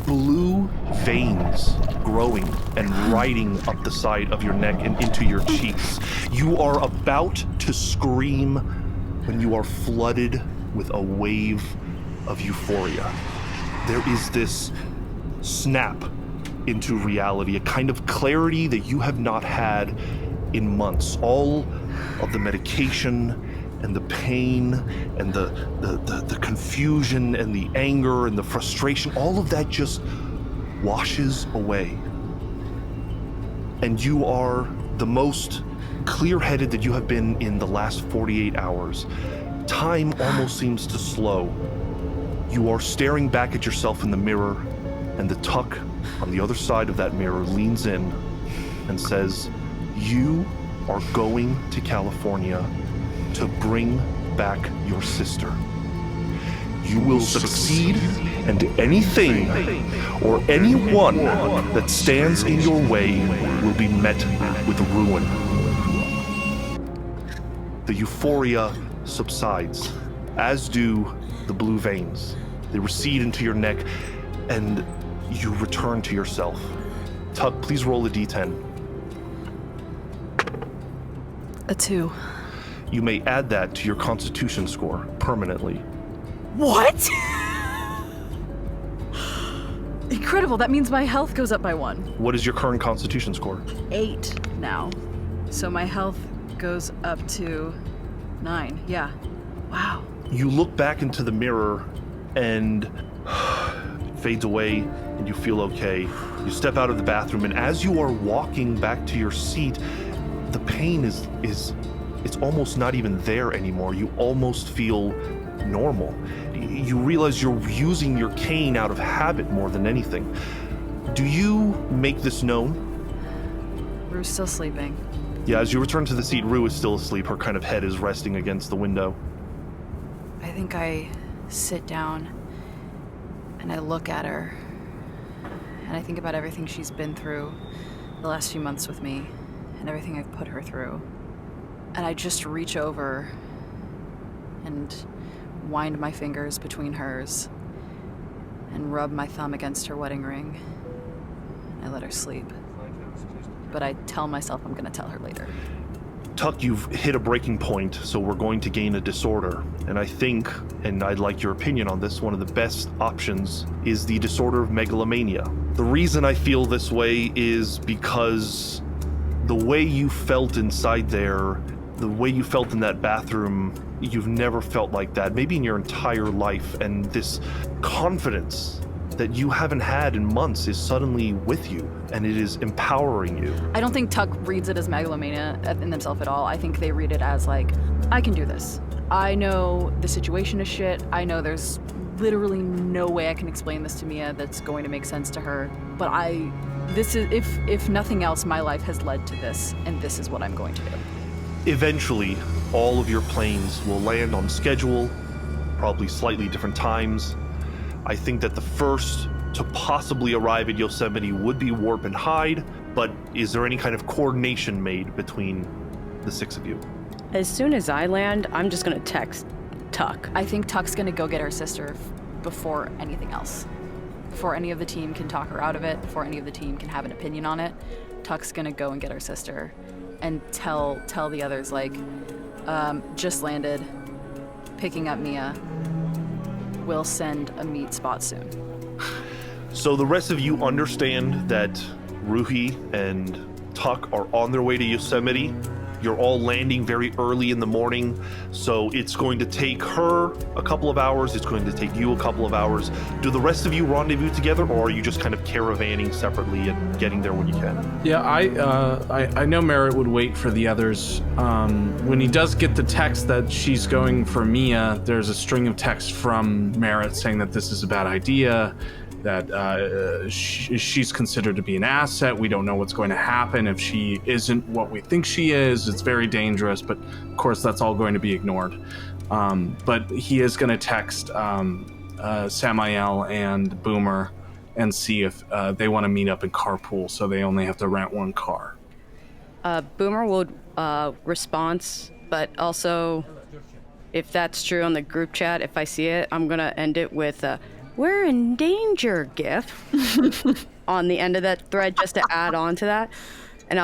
blue veins growing and riding up the side of your neck and into your cheeks. You are about to scream when you are flooded with a wave of euphoria. There is this snap into reality, a kind of clarity that you have not had in months. All of the medication and the pain and the confusion and the anger and the frustration, all of that just washes away. and you are the most clear-headed that you have been in the last 48 hours. Time almost seems to slow. You are staring back at yourself in the mirror, and the Tuck on the other side of that mirror leans in and says, "You are going to California to bring back your sister. You will succeed, and anything or anyone that stands in your way will be met with ruin." The euphoria subsides, as do the blue veins. They recede into your neck, and you return to yourself. Tuck, please roll a d10. A 2. You may add that to your constitution score permanently. What? Incredible. That means my health goes up by 1. What is your current constitution score? 8 now. So my health goes up to 9. Yeah. Wow. You look back into the mirror and it fades away and you feel okay. You step out of the bathroom, and as you are walking back to your seat, the pain is it's almost not even there anymore. You almost feel normal. You realize you're using your cane out of habit more than anything. Do you make this known? Rue's still sleeping. Yeah, as you return to the seat, Rue is still asleep. Her kind of head is resting against the window. I think I sit down and I look at her and I think about everything she's been through the last few months with me and everything I've put her through. And I just reach over and wind my fingers between hers and rub my thumb against her wedding ring. I let her sleep. But I tell myself I'm gonna tell her later. Tuck, you've hit a breaking point, so we're going to gain a disorder. And I think, and I'd like your opinion on this, one of the best options is the disorder of megalomania. The reason I feel this way is because the way you felt inside there, the way you felt in that bathroom, you've never felt like that, maybe in your entire life. And this confidence that you haven't had in months is suddenly with you, and it is empowering you. I don't think Tuck reads it as megalomania in themselves at all. I think they read it as like, I can do this. I know the situation is shit. I know there's literally no way I can explain this to Mia that's going to make sense to her. But this is, if nothing else, my life has led to this, and this is what I'm going to do. Eventually, all of your planes will land on schedule, probably slightly different times. I think that the first to possibly arrive at Yosemite would be Warp and Hyde, but is there any kind of coordination made between the 6 of you? As soon as I land, I'm just gonna text Tuck. I think Tuck's gonna go get her sister before anything else. Before any of the team can talk her out of it, before any of the team can have an opinion on it, Tuck's gonna go and get her sister and tell the others, like, just landed, picking up Mia. We'll send a meet spot soon. So the rest of you understand that Ruhi and Tuck are on their way to Yosemite. You're all landing very early in the morning, so it's going to take her a couple of hours, it's going to take you a couple of hours. Do the rest of you rendezvous together, or are you just kind of caravanning separately and getting there when you can? Yeah, I know Merritt would wait for the others. When he does get the text that she's going for Mia, there's a string of text from Merritt saying that this is a bad idea, that she's considered to be an asset. We don't know what's going to happen if she isn't what we think she is. It's very dangerous, but of course that's all going to be ignored. But he is going to text Samael and Boomer and see if they want to meet up in carpool, so they only have to rent one car. Boomer would response, but also, if that's true on the group chat, if I see it, I'm going to end it with "We're in danger" gif on the end of that thread, just to add on to that. And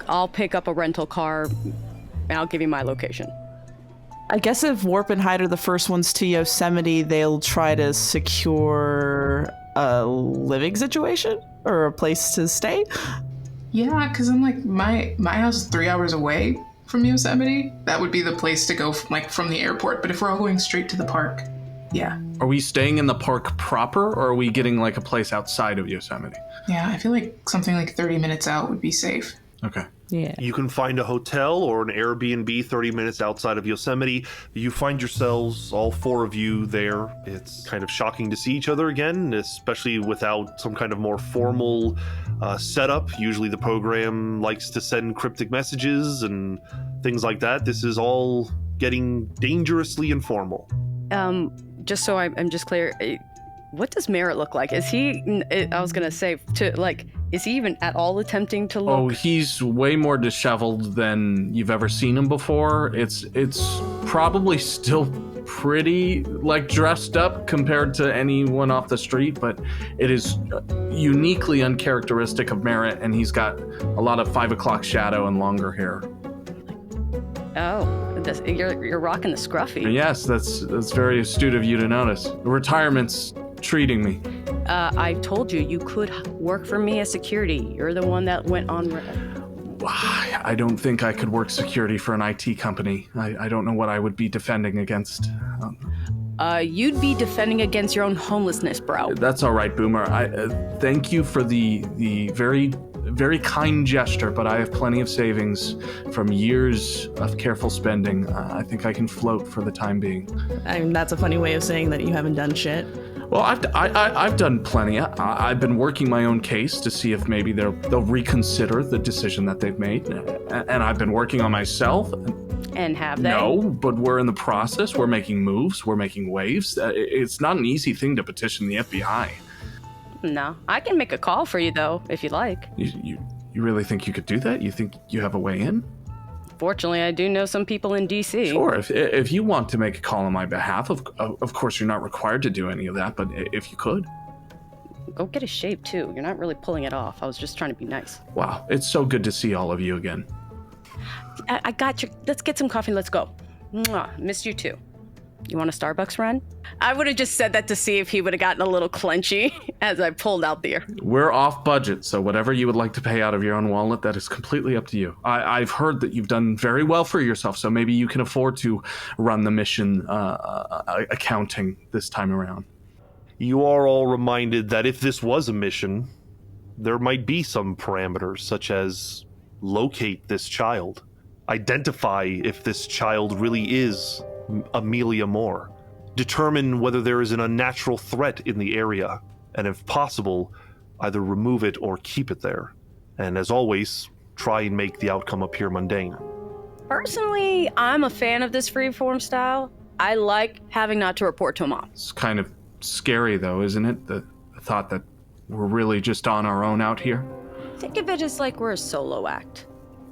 I'll pick up a rental car and I'll give you my location. I guess if Warp and Hyde are the first ones to Yosemite, they'll try to secure a living situation or a place to stay. Yeah, because I'm like, my house is 3 hours away from Yosemite. That would be the place to go from the airport. But if we're all going straight to the park, Yeah. Are we staying in the park proper, or are we getting like a place outside of Yosemite? Yeah, I feel like something like 30 minutes out would be safe. Okay. Yeah. You can find a hotel or an Airbnb 30 minutes outside of Yosemite. You find yourselves, all four of you, there. It's kind of shocking to see each other again, especially without some kind of more formal setup. Usually the program likes to send cryptic messages and things like that. This is all getting dangerously informal. Just so I'm just clear, what does Merritt look like? Is he, I was gonna say, is he even at all attempting to look? Oh, he's way more disheveled than you've ever seen him before. It's probably still pretty like dressed up compared to anyone off the street, but it is uniquely uncharacteristic of Merritt, and he's got a lot of 5 o'clock shadow and longer hair. Oh, you're rocking the scruffy. Yes, that's very astute of you to notice. Retirement's treating me. I told you could work for me as security. You're the one that went on. I don't think I could work security for an IT company. I don't know what I would be defending against. You'd be defending against your own homelessness, bro. That's all right, Boomer. I thank you for the very, very kind gesture, but I have plenty of savings from years of careful spending. I think I can float for the time being. I mean, that's a funny way of saying that you haven't done shit. Well, I've done plenty. I've been working my own case to see if maybe they'll reconsider the decision that they've made, and I've been working on myself. And have they? No, but we're in the process. We're making moves. We're making waves. It's not an easy thing to petition the FBI. No, I can make a call for you though, if you like. You really think you could do that? You think you have a way in? Fortunately, I do know some people in DC. Sure, if you want to make a call on my behalf, of course you're not required to do any of that, but if you could. Go get a shave too. You're not really pulling it off. I was just trying to be nice. Wow, it's so good to see all of you again. I got you. Let's get some coffee. Let's go. Mwah. Missed you too. You want a Starbucks run? I would have just said that to see if he would have gotten a little clenchy as I pulled out there. We're off budget, so whatever you would like to pay out of your own wallet, that is completely up to you. I've heard that you've done very well for yourself, so maybe you can afford to run the mission accounting this time around. You are all reminded that if this was a mission, there might be some parameters, such as locate this child, identify if this child really is Amelia Moore, determine whether there is an unnatural threat in the area, and if possible, either remove it or keep it there. And as always, try and make the outcome appear mundane. Personally, I'm a fan of this freeform style. I like having not to report to a mom. It's kind of scary, though, isn't it? The thought that we're really just on our own out here. Think of it as like we're a solo act.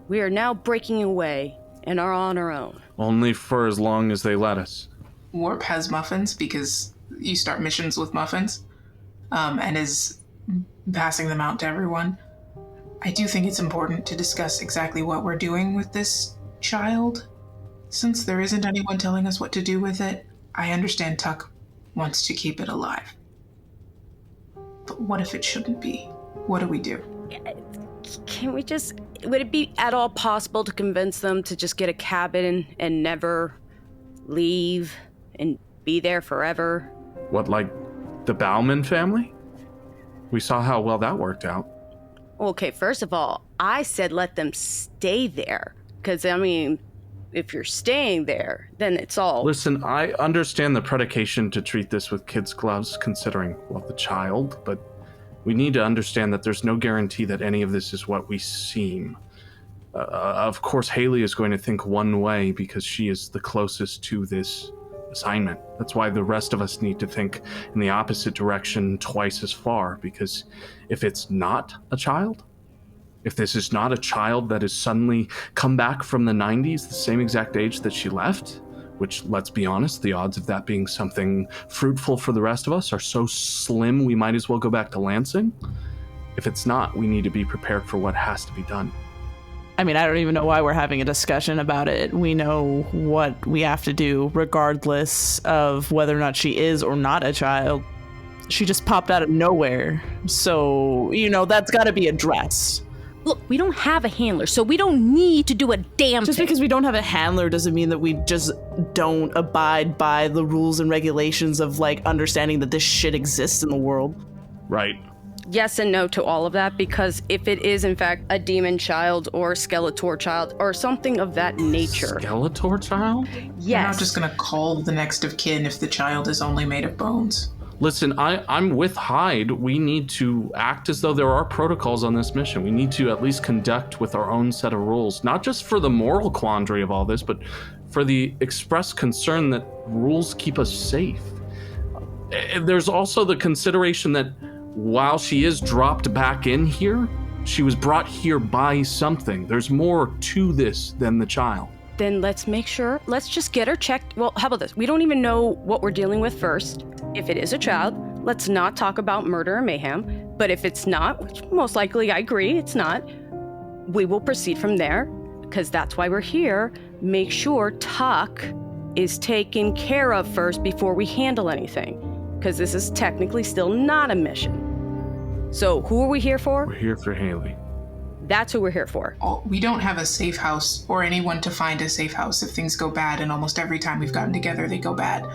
We are now breaking away and are on our own. Only for as long as they let us. Warp has muffins because you start missions with muffins, and is passing them out to everyone. I do think it's important to discuss exactly what we're doing with this child. Since there isn't anyone telling us what to do with it, I understand Tuck wants to keep it alive. But what if it shouldn't be? What do we do? Can we just... Would it be at all possible to convince them to just get a cabin and never leave and be there forever? What, like the Bauman family? We saw how well that worked out. Okay, first of all, I said let them stay there. Because, I mean, if you're staying there, then it's all... Listen, I understand the predication to treat this with kids' gloves, considering, well, the child, but we need to understand that there's no guarantee that any of this is what we seem. Of course, Haley is going to think one way because she is the closest to this assignment. That's why the rest of us need to think in the opposite direction twice as far, because if it's not a child, if this is not a child that has suddenly come back from the 90s, the same exact age that she left, which, let's be honest, the odds of that being something fruitful for the rest of us are so slim we might as well go back to Lansing. If it's not, we need to be prepared for what has to be done. I mean, I don't even know why we're having a discussion about it. We know what we have to do regardless of whether or not she is or not a child. She just popped out of nowhere. So, that's got to be addressed. Look, we don't have a handler, so we don't need to do a damn Just thing. because we don't have a handler doesn't mean that we just don't abide by the rules and regulations of, like, understanding that this shit exists in the world. Right. Yes and no to all of that, because if it is in fact a demon child or Skeletor child or something of that nature. Skeletor child? Yes. You're not just going to call the next of kin if the child is only made of bones. Listen, I'm with Hyde. We need to act as though there are protocols on this mission. We need to at least conduct with our own set of rules, not just for the moral quandary of all this, but for the express concern that rules keep us safe. There's also the consideration that while she is dropped back in here, she was brought here by something. There's more to this than the child. Then let's make sure, let's just get her checked. Well, how about this? We don't even know what we're dealing with first. If it is a child, let's not talk about murder or mayhem. But if it's not, which most likely I agree it's not, we will proceed from there, because that's why we're here. Make sure Tuck is taken care of first before we handle anything, because this is technically still not a mission. So who are we here for? We're here for Haley. That's who we're here for. We don't have a safe house or anyone to find a safe house if things go bad, and almost every time we've gotten together, they go bad.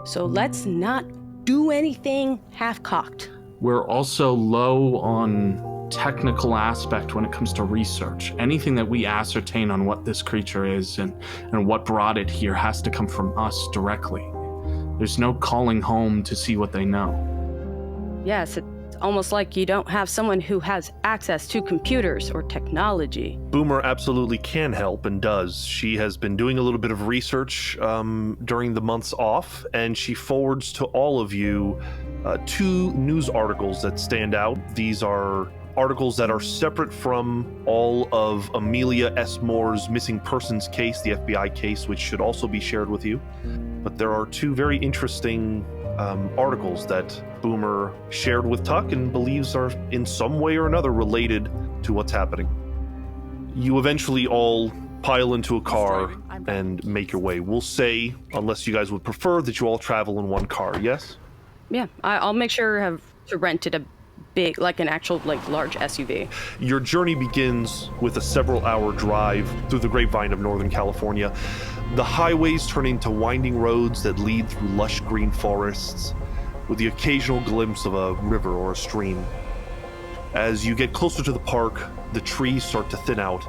So let's not do anything half-cocked. We're also low on technical aspect when it comes to research. Anything that we ascertain on what this creature is and what brought it here has to come from us directly. There's no calling home to see what they know. Yes, it's almost like you don't have someone who has access to computers or technology. Boomer absolutely can help and does. She has been doing a little bit of research during the months off, and she forwards to all of you 2 news articles that stand out. These are articles that are separate from all of Amelia S. Moore's missing persons case, the FBI case, which should also be shared with you. But there are 2 very interesting articles that Boomer shared with Tuck and believes are in some way or another related to what's happening. You eventually all pile into a car and make your way. We'll say, unless you guys would prefer, that you all travel in one car, yes? Yeah, I'll make sure I have to rent it a big, like an actual, like, large SUV. Your journey begins with a several-hour drive through the grapevine of Northern California. The highways turn into winding roads that lead through lush green forests, with the occasional glimpse of a river or a stream. As you get closer to the park, the trees start to thin out,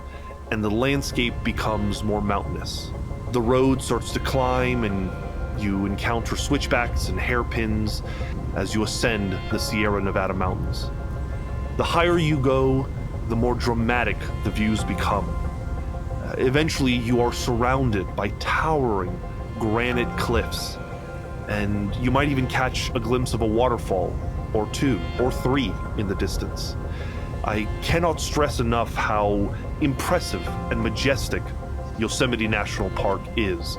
and the landscape becomes more mountainous. The road starts to climb, and you encounter switchbacks and hairpins as you ascend the Sierra Nevada mountains. The higher you go, the more dramatic the views become. Eventually, you are surrounded by towering granite cliffs, and you might even catch a glimpse of a waterfall, or 2, or 3 in the distance. I cannot stress enough how impressive and majestic Yosemite National Park is.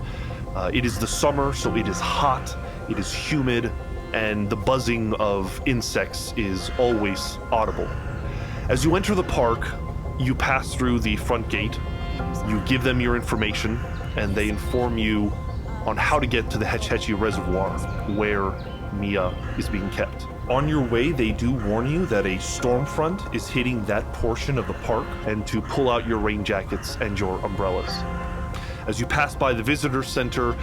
It is the summer, so it is hot, it is humid, and the buzzing of insects is always audible. As you enter the park, you pass through the front gate. You give them your information, and they inform you on how to get to the Hetch Hetchy reservoir, where Mia is being kept. On your way, they do warn you that a storm front is hitting that portion of the park, and to pull out your rain jackets and your umbrellas. As you pass by the visitor center,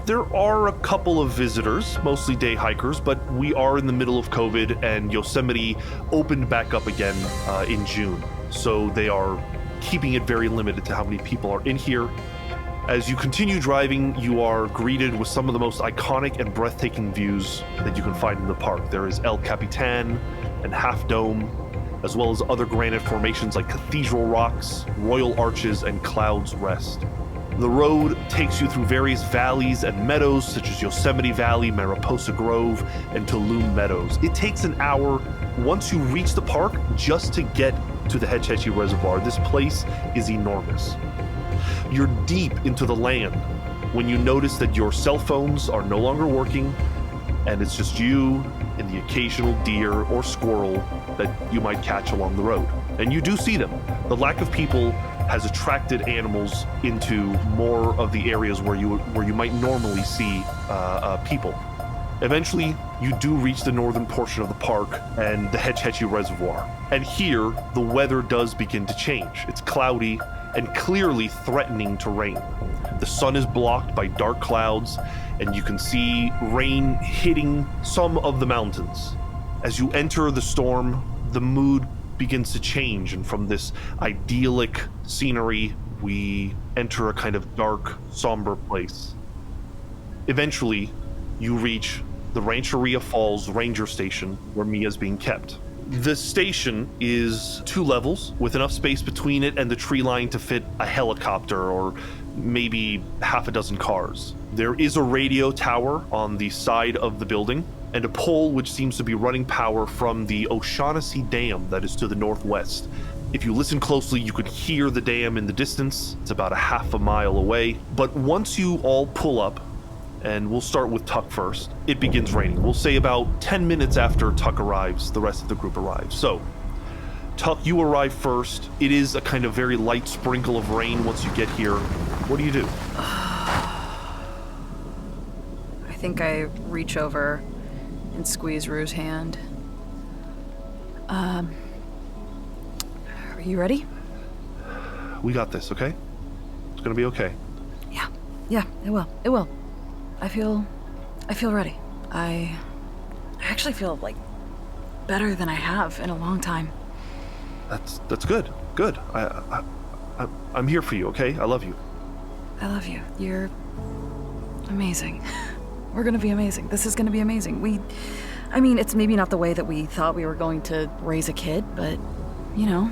there are a couple of visitors, mostly day hikers, but we are in the middle of COVID, and Yosemite opened back up again in June. So they are keeping it very limited to how many people are in here. As you continue driving, you are greeted with some of the most iconic and breathtaking views that you can find in the park. There is El Capitan and Half Dome, as well as other granite formations like Cathedral Rocks, Royal Arches, and Cloud's Rest. The road takes you through various valleys and meadows, such as Yosemite Valley, Mariposa Grove, and Tulum Meadows. It takes an hour once you reach the park just to get to the Hetch Hetchy Reservoir. This place is enormous. You're deep into the land when you notice that your cell phones are no longer working, and it's just you and the occasional deer or squirrel that you might catch along the road. And you do see them. The lack of people has attracted animals into more of the areas where you might normally see people. Eventually, you do reach the northern portion of the park and the Hetch Hetchy reservoir. And here, the weather does begin to change. It's cloudy and clearly threatening to rain. The sun is blocked by dark clouds, and you can see rain hitting some of the mountains. As you enter the storm, the mood begins to change, and from this idyllic scenery, we enter a kind of dark, somber place. Eventually, you reach the Rancheria Falls Ranger Station, where Mia's being kept. The station is 2 levels, with enough space between it and the tree line to fit a helicopter or maybe half a dozen cars. There is a radio tower on the side of the building, and a pole which seems to be running power from the O'Shaughnessy Dam that is to the northwest. If you listen closely, you could hear the dam in the distance. It's about a half a mile away. But once you all pull up, and we'll start with Tuck first, it begins raining. We'll say about 10 minutes after Tuck arrives, the rest of the group arrives. So, Tuck, you arrive first. It is a kind of very light sprinkle of rain once you get here. What do you do? I think I reach over and squeeze Rue's hand. Are you ready? We got this, okay? It's gonna be okay. Yeah, it will. I feel ready. I actually feel like better than I have in a long time. That's good. Good. I'm here for you, okay? I love you. I love you. You're amazing. We're gonna be amazing. This is gonna be amazing. It's maybe not the way that we thought we were going to raise a kid, but, you know.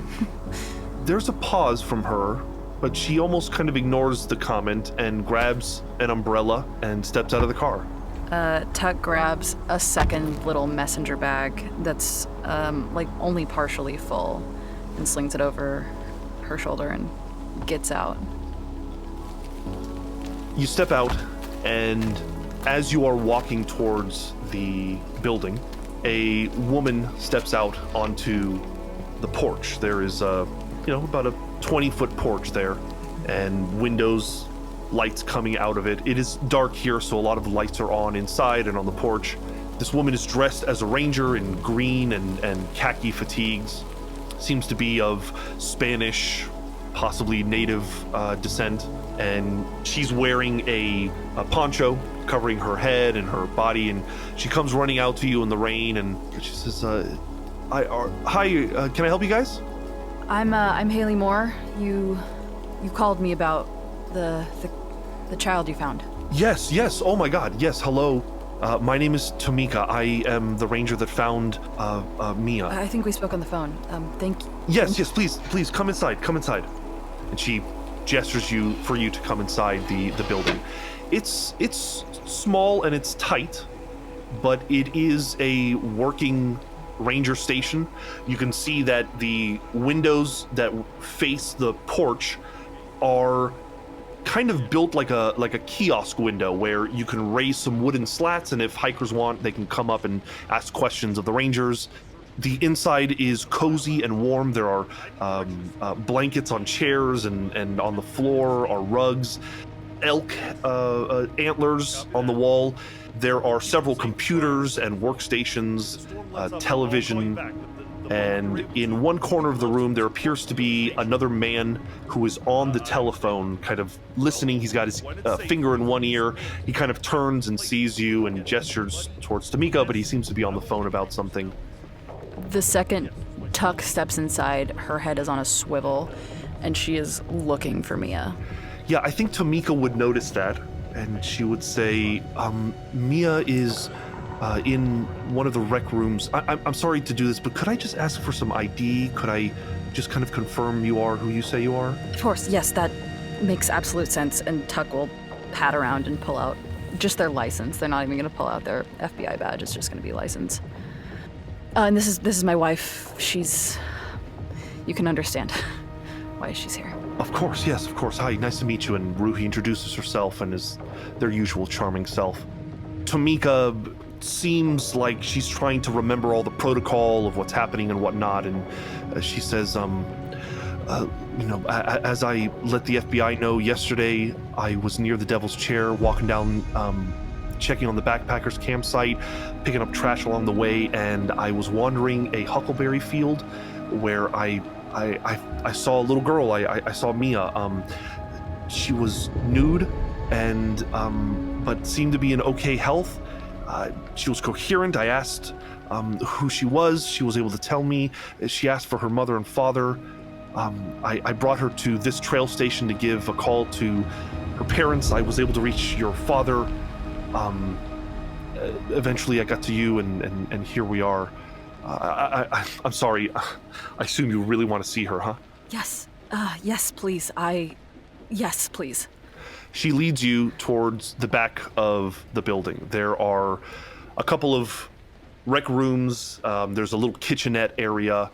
There's a pause from her, but she almost kind of ignores the comment and grabs an umbrella and steps out of the car. Tuck grabs a second little messenger bag that's, only partially full and slings it over her shoulder and gets out. You step out, and as you are walking towards the building, a woman steps out onto the porch. There is about a 20-foot porch there, and windows, lights coming out of it. It is dark here, so a lot of lights are on inside and on the porch. This woman is dressed as a ranger in green and khaki fatigues. Seems to be of Spanish, possibly native descent, and she's wearing a poncho covering her head and her body, and she comes running out to you in the rain, and she says, hi, can I help you guys? I'm Haley Moore. You called me about the child you found. Yes. Oh my God. Yes. Hello. My name is Tamika. I am the ranger that found Mia. I think we spoke on the phone. Thank you. Yes. Please come inside. And she gestures for you to come inside the building. It's small and it's tight, but it is a working ranger station. You can see that the windows that face the porch are kind of built like a kiosk window where you can raise some wooden slats, and if hikers want, they can come up and ask questions of the rangers. The inside is cozy and warm. There are blankets on chairs, and on the floor are rugs, elk antlers on the wall. There are several computers and workstations, television, and in one corner of the room there appears to be another man who is on the telephone, kind of listening. He's got his finger in one ear. He kind of turns and sees you and gestures towards Tamika, but he seems to be on the phone about something. The second Tuck steps inside, her head is on a swivel, and she is looking for Mia. Yeah, I think Tamika would notice that, and she would say, Mia is in one of the rec rooms. I'm sorry to do this, but could I just ask for some ID? Could I just kind of confirm you are who you say you are? Of course, yes, that makes absolute sense. And Tuck will pat around and pull out just their license. They're not even going to pull out their FBI badge. It's just going to be license. And this is my wife. You can understand why she's here. Of course, yes, of course. Hi, nice to meet you. And Ruhi introduces herself and is their usual charming self. Tamika seems like she's trying to remember all the protocol of what's happening and whatnot, and she says, as I let the FBI know yesterday, I was near the Devil's Chair walking down checking on the backpackers campsite, picking up trash along the way, and I was wandering a huckleberry field where I saw a little girl. I saw Mia. She was nude and but seemed to be in okay health. She was coherent. I asked who she was. She was able to tell me. She asked for her mother and father. I brought her to this trail station to give a call to her parents. I was able to reach your father. Eventually I got to you, and here we are. I'm sorry. I assume you really want to see her, huh? Yes. Yes, please. Yes, please. She leads you towards the back of the building. There are a couple of rec rooms. There's a little kitchenette area.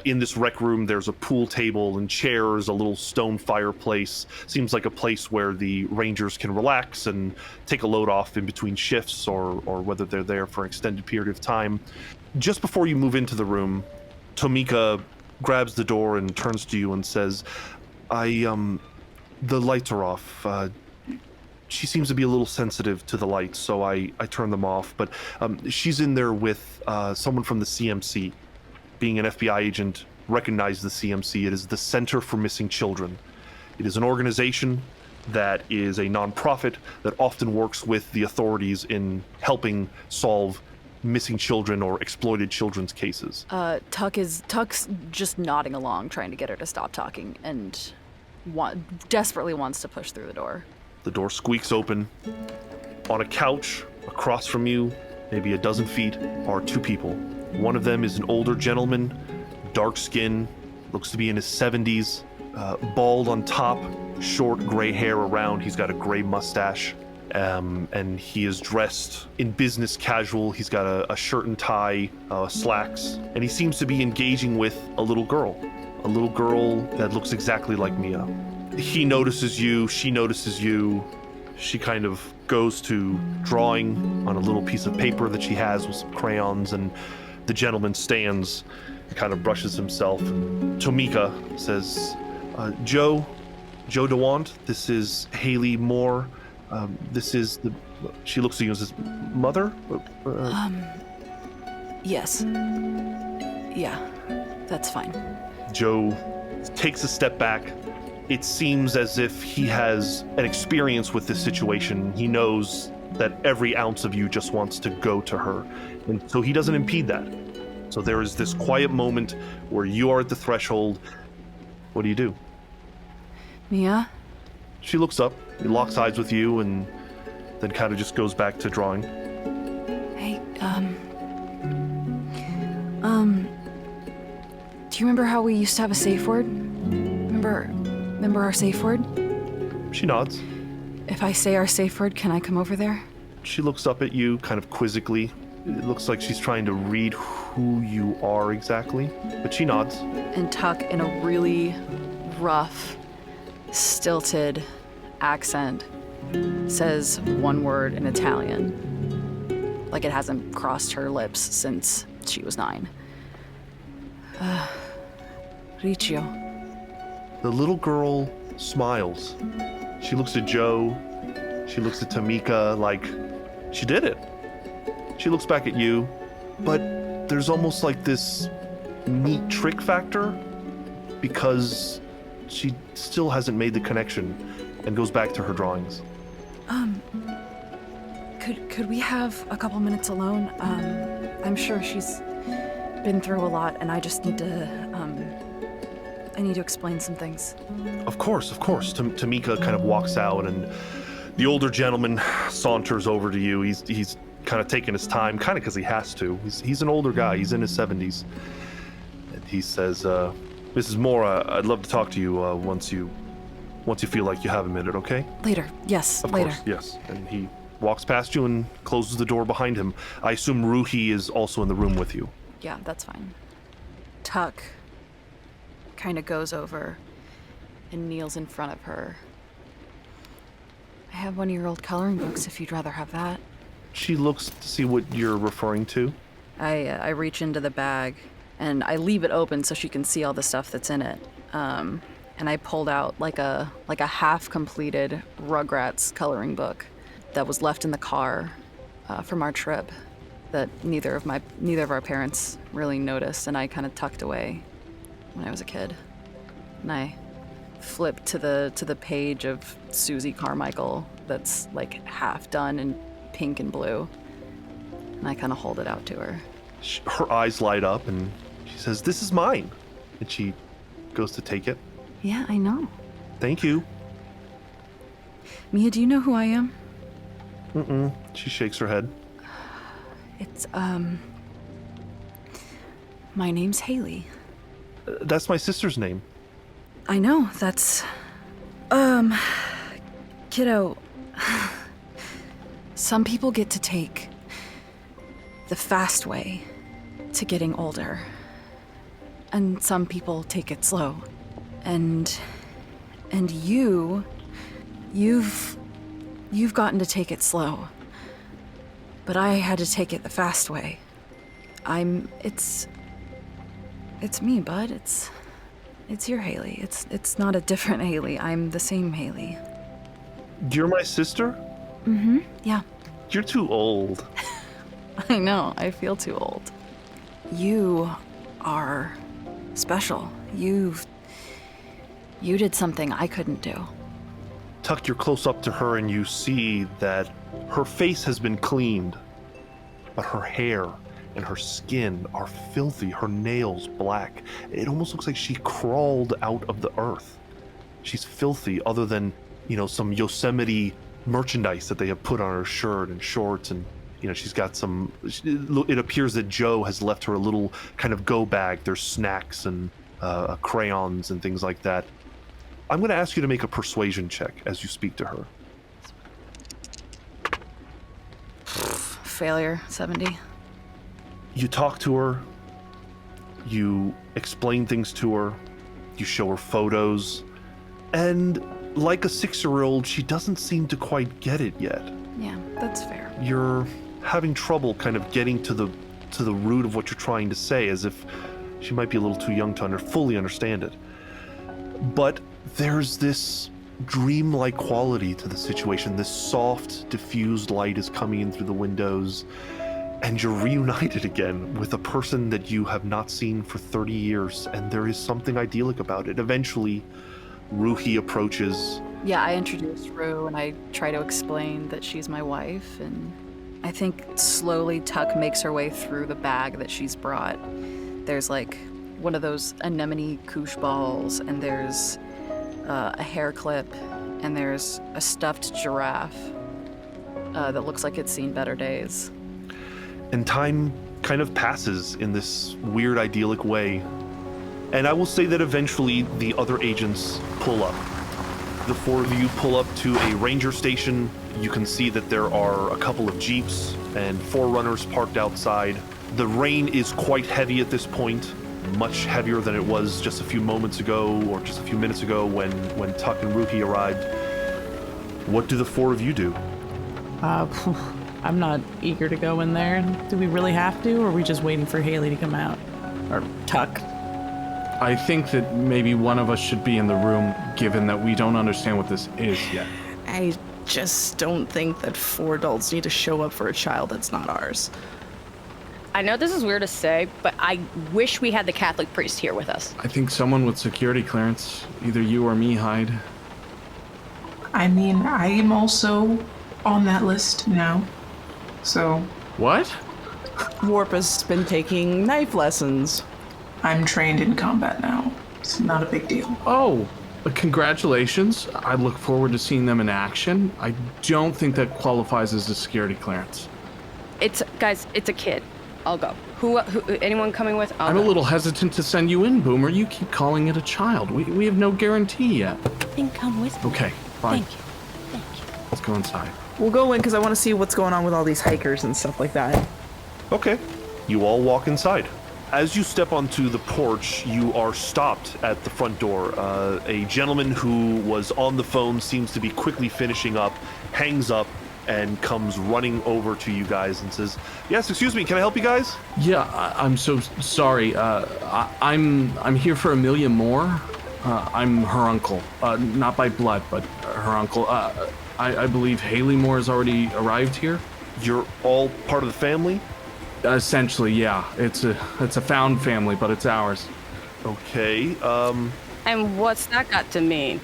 In this rec room, there's a pool table and chairs, a little stone fireplace. Seems like a place where the rangers can relax and take a load off in between shifts, or whether they're there for an extended period of time. Just before you move into the room, Tomika grabs the door and turns to you and says, the lights are off. She seems to be a little sensitive to the lights, so I turn them off. But she's in there with someone from the CMC. Being an FBI agent, recognize the CMC. It is the Center for Missing Children. It is an organization that is a nonprofit that often works with the authorities in helping solve missing children or exploited children's cases. Tuck's just nodding along, trying to get her to stop talking, and desperately wants to push through the door. The door squeaks open. On a couch across from you, maybe a dozen feet, are two people. One of them is an older gentleman, dark skin, looks to be in his 70s, bald on top, short gray hair around. He's got a gray mustache, and he is dressed in business casual. He's got a shirt and tie, slacks, and he seems to be engaging with a little girl that looks exactly like Mia. He notices you, she notices you. She kind of goes to drawing on a little piece of paper that she has with some crayons, and the gentleman stands and kind of brushes himself. And Tomika says, Joe DeWant, this is Haley Moore. This is she looks at you and says, Mother? Yes. Yeah, that's fine. Joe takes a step back. It seems as if he has an experience with this situation. He knows that every ounce of you just wants to go to her, and so he doesn't impede that. So there is this quiet moment where you are at the threshold. What do you do? Mia? She looks up, locks eyes with you, and then kind of just goes back to drawing. Hey, do you remember how we used to have a safe word? Remember our safe word? She nods. If I say our safe word, can I come over there? She looks up at you kind of quizzically. It looks like she's trying to read who you are exactly, but she nods. And Tuck, in a really rough, stilted accent, says one word in Italian, like it hasn't crossed her lips since she was 9. Riccio. The little girl smiles. She looks at Joe. She looks at Tomika like she did it. She looks back at you, but there's almost like this neat trick factor because she still hasn't made the connection and goes back to her drawings. Could we have a couple minutes alone? I'm sure she's been through a lot, and I just need to, I need to explain some things. Of course. Tomika kind of walks out, and the older gentleman saunters over to you. He's kind of taking his time, kind of because he has to. He's an older guy. He's in his 70s. And he says, Mrs. Moore, I'd love to talk to you once you feel like you have a minute, okay? Later. Yes, later. Of course, yes. And he walks past you and closes the door behind him. I assume Ruhi is also in the room with you. Yeah, that's fine. Tuck kind of goes over and kneels in front of her. I have one of your old coloring books if you'd rather have that. She looks to see what you're referring to. I reach into the bag and I leave it open so she can see all the stuff that's in it. And I pulled out like a half-completed Rugrats coloring book that was left in the car. from our trip that neither of our parents really noticed, and I kind of tucked away when I was a kid. And I flipped to the page of Susie Carmichael that's like half done in pink and blue, and I kind of hold it out to her. Her eyes light up and she says, "This is mine." And she goes to take it. Yeah, I know. "Thank you." Mia, do you know who I am? Mm-mm. She shakes her head. It's, my name's Haley. That's my sister's name. I know, that's, kiddo, some people get to take the fast way to getting older, and some people take it slow. And you've gotten to take it slow. But I had to take it the fast way. It's me, bud. It's your Haley. It's not a different Haley. I'm the same Haley. You're my sister? Mm-hmm, yeah. You're too old. I know, I feel too old. You are special. You did something I couldn't do. Tuck, you're close up to her and you see that her face has been cleaned, but her hair and her skin are filthy, her nails black. It almost looks like she crawled out of the earth. She's filthy, other than, some Yosemite merchandise that they have put on her shirt and shorts, and she's got some, it appears that Joe has left her a little kind of go bag. There's snacks and crayons and things like that. I'm going to ask you to make a persuasion check as you speak to her. Failure, 70. You talk to her, you explain things to her, you show her photos, and like a 6-year-old, she doesn't seem to quite get it yet. Yeah, that's fair. You're having trouble kind of getting to the root of what you're trying to say, as if she might be a little too young to fully understand it. But there's this dreamlike quality to the situation. This soft, diffused light is coming in through the windows, and you're reunited again with a person that you have not seen for 30 years, and there is something idyllic about it. Eventually, Ruhi approaches. Yeah, I introduced Rue, and I try to explain that she's my wife, and I think slowly Tuck makes her way through the bag that she's brought. There's like one of those anemone koosh balls, and there's a hair clip, and there's a stuffed giraffe that looks like it's seen better days. And time kind of passes in this weird, idyllic way. And I will say that eventually the other agents pull up. The 4 of you pull up to a ranger station. You can see that there are a couple of jeeps and 4 runners parked outside. The rain is quite heavy at this point, much heavier than it was just a few moments ago or just a few minutes ago when Tuck and Ruhi arrived. What do the 4 of you do? I'm not eager to go in there. Do we really have to, or are we just waiting for Haley to come out? Or Tuck? I think that maybe one of us should be in the room, given that we don't understand what this is yet. I just don't think that 4 adults need to show up for a child that's not ours. I know this is weird to say, but I wish we had the Catholic priest here with us. I think someone with security clearance, either you or me, Hyde. I mean, I am also on that list now. So. What? Warp has been taking knife lessons. I'm trained in combat now. It's not a big deal. Oh, congratulations. I look forward to seeing them in action. I don't think that qualifies as a security clearance. Guys, it's a kid. I'll go. Who anyone coming with? I'm a little hesitant to send you in, Boomer. You keep calling it a child. We have no guarantee yet. Then come with me. Okay, fine. Thank you. Let's go inside. We'll go in because I want to see what's going on with all these hikers and stuff like that. Okay. You all walk inside. As you step onto the porch, you are stopped at the front door. A gentleman who was on the phone seems to be quickly finishing up, hangs up, and comes running over to you guys and says, "Yes, excuse me, can I help you guys?" Yeah, I'm so sorry. I'm here for Amelia Moore. I'm her uncle. Not by blood, but her uncle. I believe Haley Moore has already arrived here. You're all part of the family? Essentially, yeah. It's a found family, but it's ours. Okay, And what's that got to mean?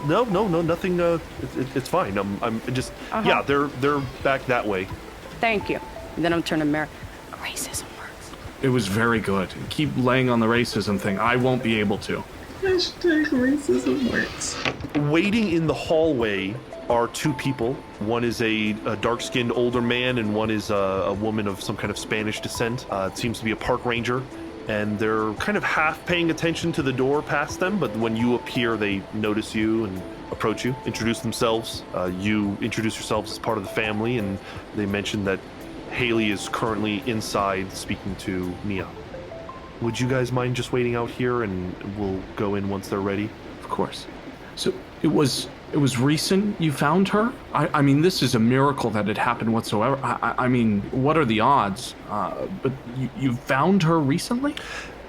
No, nothing, it's fine. I'm just, yeah, they're back that way. Thank you. And then I'm turning to Merritt. Racism works. It was very good. Keep laying on the racism thing. I won't be able to. Hashtag racism works. Waiting in the hallway are two people. One is a dark-skinned older man, and one is a woman of some kind of Spanish descent. It seems to be a park ranger, and they're kind of half paying attention to the door past them, but when you appear, they notice you and approach you, introduce themselves. You introduce yourselves as part of the family, and they mention that Haley is currently inside speaking to Mia. Would you guys mind just waiting out here, and we'll go in once they're ready? Of course. So it was recent you found her? I mean, this is a miracle that it happened whatsoever. I mean, what are the odds? But you found her recently?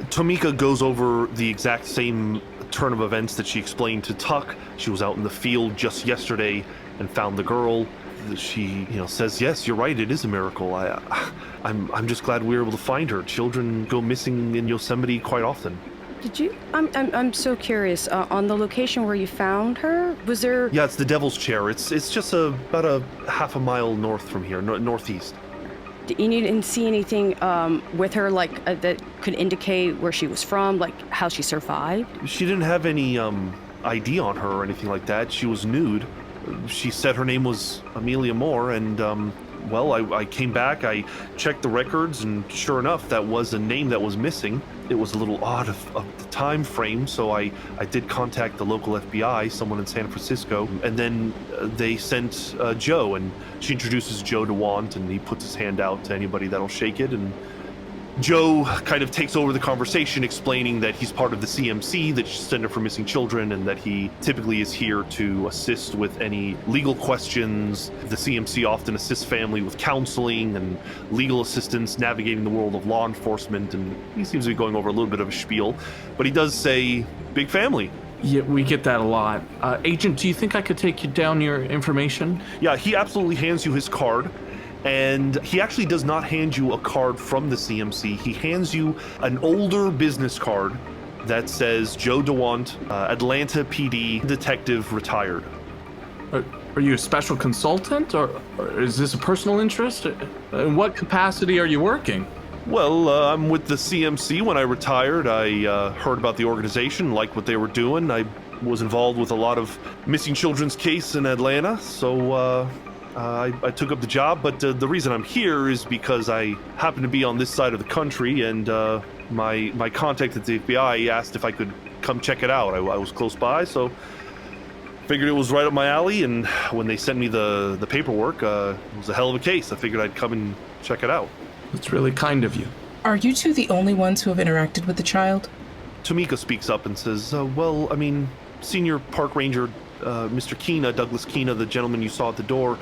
Tomika goes over the exact same turn of events that she explained to Tuck. She was out in the field just yesterday and found the girl. She, says, yes, you're right, it is a miracle. I'm just glad we were able to find her. Children go missing in Yosemite quite often. Did you? I'm so curious. On the location where you found her, was there? Yeah, it's the Devil's Chair. It's just about a half a mile north from here, northeast. You didn't see anything with her, like that could indicate where she was from, like how she survived? She didn't have any ID on her or anything like that. She was nude. She said her name was Amelia Moore, and I came back, I checked the records, and sure enough, that was a name that was missing. It was a little odd of the time frame, so I did contact the local FBI, someone in San Francisco, and then they sent Joe, and she introduces Joe DeWant, and he puts his hand out to anybody that'll shake it, and Joe kind of takes over the conversation, explaining that he's part of the CMC, the Center for Missing Children, and that he typically is here to assist with any legal questions. The CMC often assists family with counseling and legal assistance, navigating the world of law enforcement, and he seems to be going over a little bit of a spiel, but he does say, big family. Yeah, we get that a lot. Agent, do you think I could take you down your information? Yeah, he absolutely hands you his card. And he actually does not hand you a card from the CMC. He hands you an older business card that says Joe DeWant, Atlanta PD detective, retired. Are you a special consultant, or is this a personal interest? In what capacity are you working? Well, I'm with the CMC. When I retired, I heard about the organization, liked what they were doing. I was involved with a lot of missing children's case in Atlanta, so I took up the job, but the reason I'm here is because I happen to be on this side of the country, and my contact at the FBI asked if I could come check it out. I was close by, so figured it was right up my alley, and when they sent me the paperwork, it was a hell of a case. I figured I'd come and check it out. That's really kind of you. Are you two the only ones who have interacted with the child? Tomika speaks up and says, Senior Park Ranger Mr. Keena, Douglas Keena, the gentleman you saw at the door,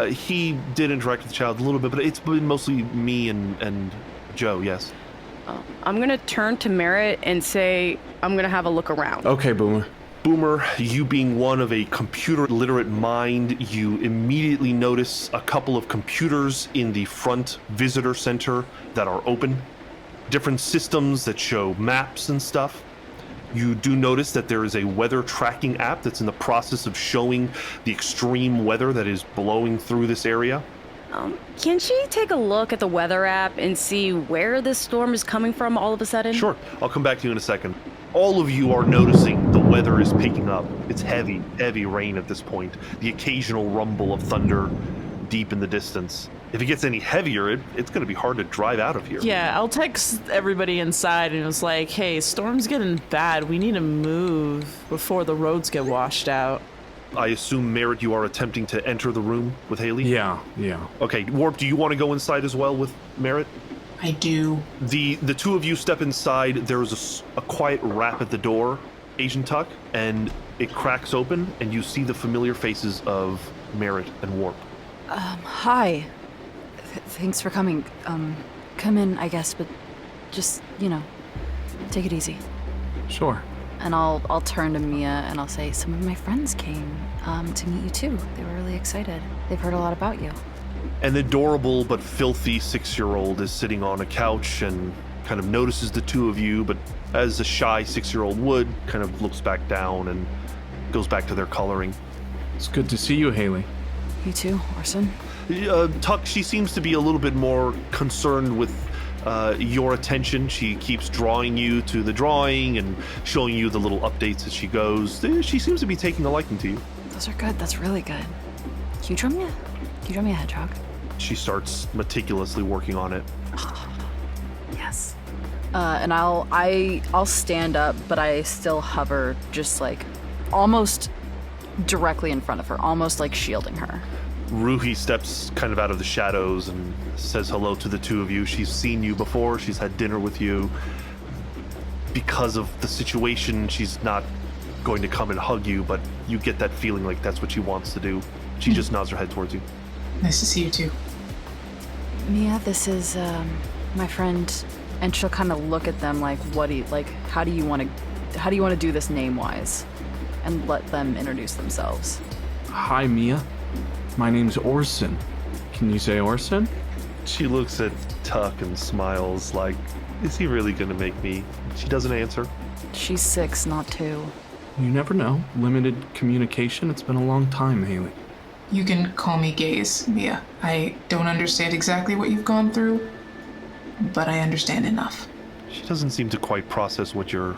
he did interact with the child a little bit, but it's been mostly me and Joe, yes. I'm going to turn to Merritt and say, I'm going to have a look around. Okay, Boomer. Boomer, you being one of a computer-literate mind, you immediately notice a couple of computers in the front visitor center that are open. Different systems that show maps and stuff. You do notice that there is a weather tracking app that's in the process of showing the extreme weather that is blowing through this area. Can she take a look at the weather app and see where this storm is coming from all of a sudden? Sure, I'll come back to you in a second. All of you are noticing the weather is picking up. It's heavy, heavy rain at this point. The occasional rumble of thunder deep in the distance. If it gets any heavier, it's going to be hard to drive out of here. Yeah, I'll text everybody inside and it's like, hey, storm's getting bad. We need to move before the roads get washed out. I assume, Merritt, you are attempting to enter the room with Haley? Yeah. Okay, Warp, do you want to go inside as well with Merritt? I do. The two of you step inside. There is a quiet rap at the door, Agent Tuck, and it cracks open, and you see the familiar faces of Merritt and Warp. Hi. Thanks for coming. Come in, I guess, but just, take it easy. Sure. And I'll turn to Mia and I'll say, some of my friends came to meet you too. They were really excited. They've heard a lot about you. An adorable but filthy 6-year-old is sitting on a couch and kind of notices the two of you, but as a shy 6-year-old would, kind of looks back down and goes back to their coloring. It's good to see you, Haley. You too, Orson. Tuck, she seems to be a little bit more concerned with your attention. She keeps drawing you to the drawing and showing you the little updates as she goes. She seems to be taking a liking to you. Those are good. That's really good. Can you draw me a hedgehog? She starts meticulously working on it. Yes. And I'll stand up, but I still hover just like almost directly in front of her, almost like shielding her. Ruhi steps kind of out of the shadows and says hello to the two of you. She's seen you before. She's had dinner with you. Because of the situation, she's not going to come and hug you, but you get that feeling like that's what she wants to do. She just nods her head towards you. Nice to see you too. Mia, this is my friend, and she'll kind of look at them like, how do you want to do this name-wise, and let them introduce themselves. Hi, Mia. My name's Orson. Can you say Orson? She looks at Tuck and smiles like, is he really going to make me? She doesn't answer. She's 6, not 2. You never know. Limited communication. It's been a long time, Haley. You can call me Gaze, Mia. I don't understand exactly what you've gone through, but I understand enough. She doesn't seem to quite process what you're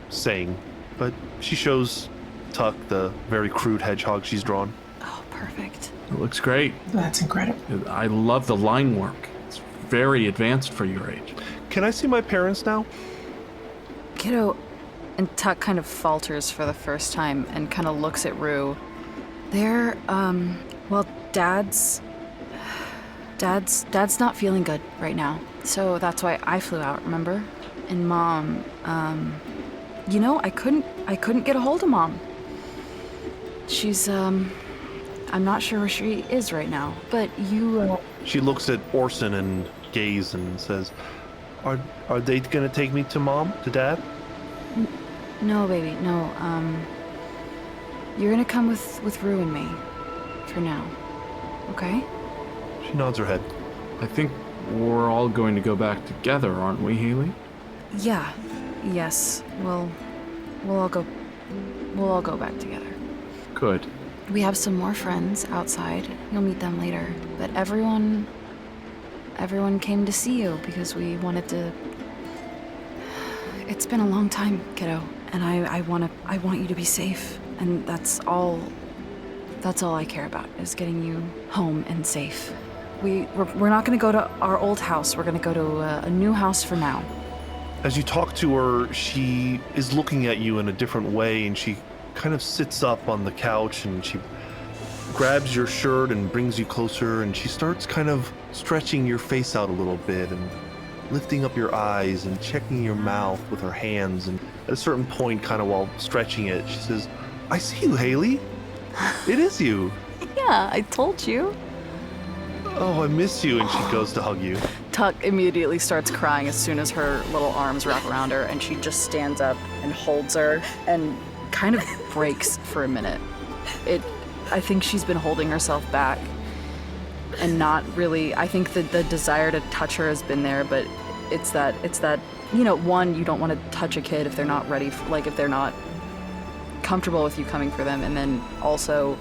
saying, but she shows Tuck the very crude hedgehog she's drawn. Oh, perfect. It looks great. That's incredible. I love the line work. It's very advanced for your age. Can I see my parents now? Kiddo, and Tuck kind of falters for the first time and kind of looks at Rue. They're, well, Dad's not feeling good right now. So that's why I flew out, remember? And Mom, I couldn't get a hold of Mom. She's, I'm not sure where she is right now, but you, She looks at Orson and Gaze and says, Are they gonna take me to Mom, to Dad? No, baby, no, you're gonna come with Rue and me, for now, okay? She nods her head. I think we're all going to go back together, aren't we, Haley? Yeah, yes, we'll all go back together. Good. We have some more friends outside. You'll meet them later. But everyone came to see you because we wanted to. It's been a long time, kiddo, and I want you to be safe. And that's all I care about, is getting you home and safe. We're not going to go to our old house. We're going to go to a new house for now. As you talk to her, she is looking at you in a different way, and she kind of sits up on the couch and she grabs your shirt and brings you closer, and she starts kind of stretching your face out a little bit and lifting up your eyes and checking your mouth with her hands. And at a certain point, kind of while stretching it, she says, I see you, Haley. It is you. Yeah, I told you. Oh, I miss you. And she goes to hug you. Tuck immediately starts crying as soon as her little arms wrap around her, and she just stands up and holds her and kind of breaks for a minute. I think she's been holding herself back and not really. I think the desire to touch her has been there, but it's that one, you don't want to touch a kid if they're not ready if they're not comfortable with you coming for them, and then also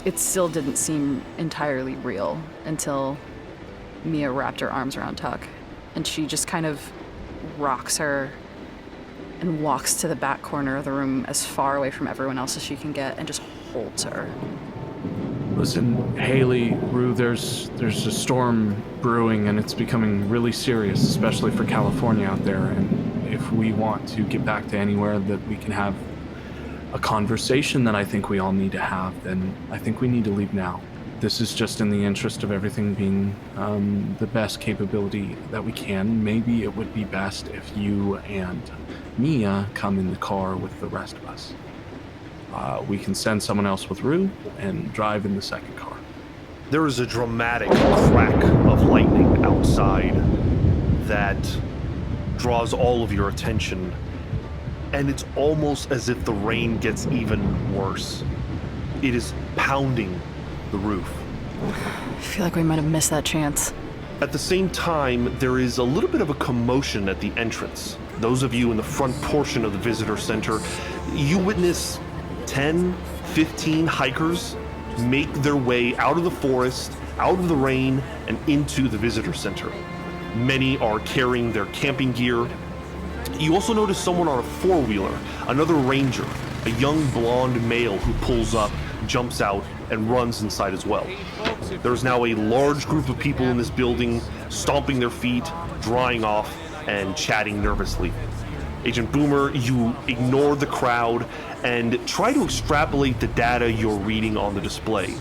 it still didn't seem entirely real until Mia wrapped her arms around Tuck, and she just kind of rocks her and walks to the back corner of the room as far away from everyone else as she can get and just holds her. Listen, Haley, Rue, there's a storm brewing and it's becoming really serious, especially for California out there. And if we want to get back to anywhere that we can have a conversation that I think we all need to have, then I think we need to leave now. This is just in the interest of everything being the best capability that we can. Maybe it would be best if you and Mia come in the car with the rest of us. We can send someone else with Rue and drive in the second car. There is a dramatic crack of lightning outside that draws all of your attention, and it's almost as if the rain gets even worse. It is pounding the roof. I feel like we might have missed that chance. At the same time, there is a little bit of a commotion at the entrance. Those of you in the front portion of the visitor center, you witness 10, 15 hikers make their way out of the forest, out of the rain, and into the visitor center. Many are carrying their camping gear. You also notice someone on a four-wheeler, another ranger, a young blonde male who pulls up, jumps out, and runs inside as well. There's now a large group of people in this building, stomping their feet, drying off, and chatting nervously. Agent Boomer, you ignore the crowd and try to extrapolate the data you're reading on the display.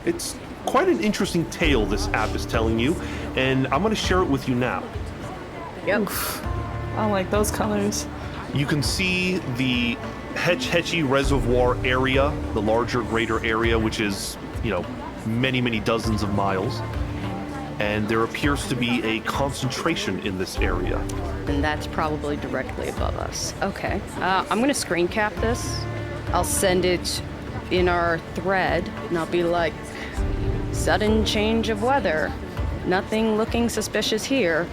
It's quite an interesting tale this app is telling you, and I'm going to share it with you now. Yep. Oof. I don't like those colors. You can see the Hetch Hetchy reservoir area, the larger, greater area, which is, many, many dozens of miles. And there appears to be a concentration in this area. And that's probably directly above us. Okay. I'm going to screen cap this. I'll send it in our thread, and I'll be like, sudden change of weather. Nothing looking suspicious here.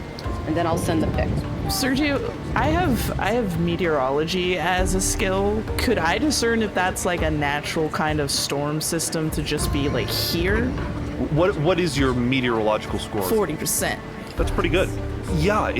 And then I'll send the pic. Sergio, I have meteorology as a skill. Could I discern if that's like a natural kind of storm system to just be like here? What is your meteorological score? 40%. That's pretty good. Yeah,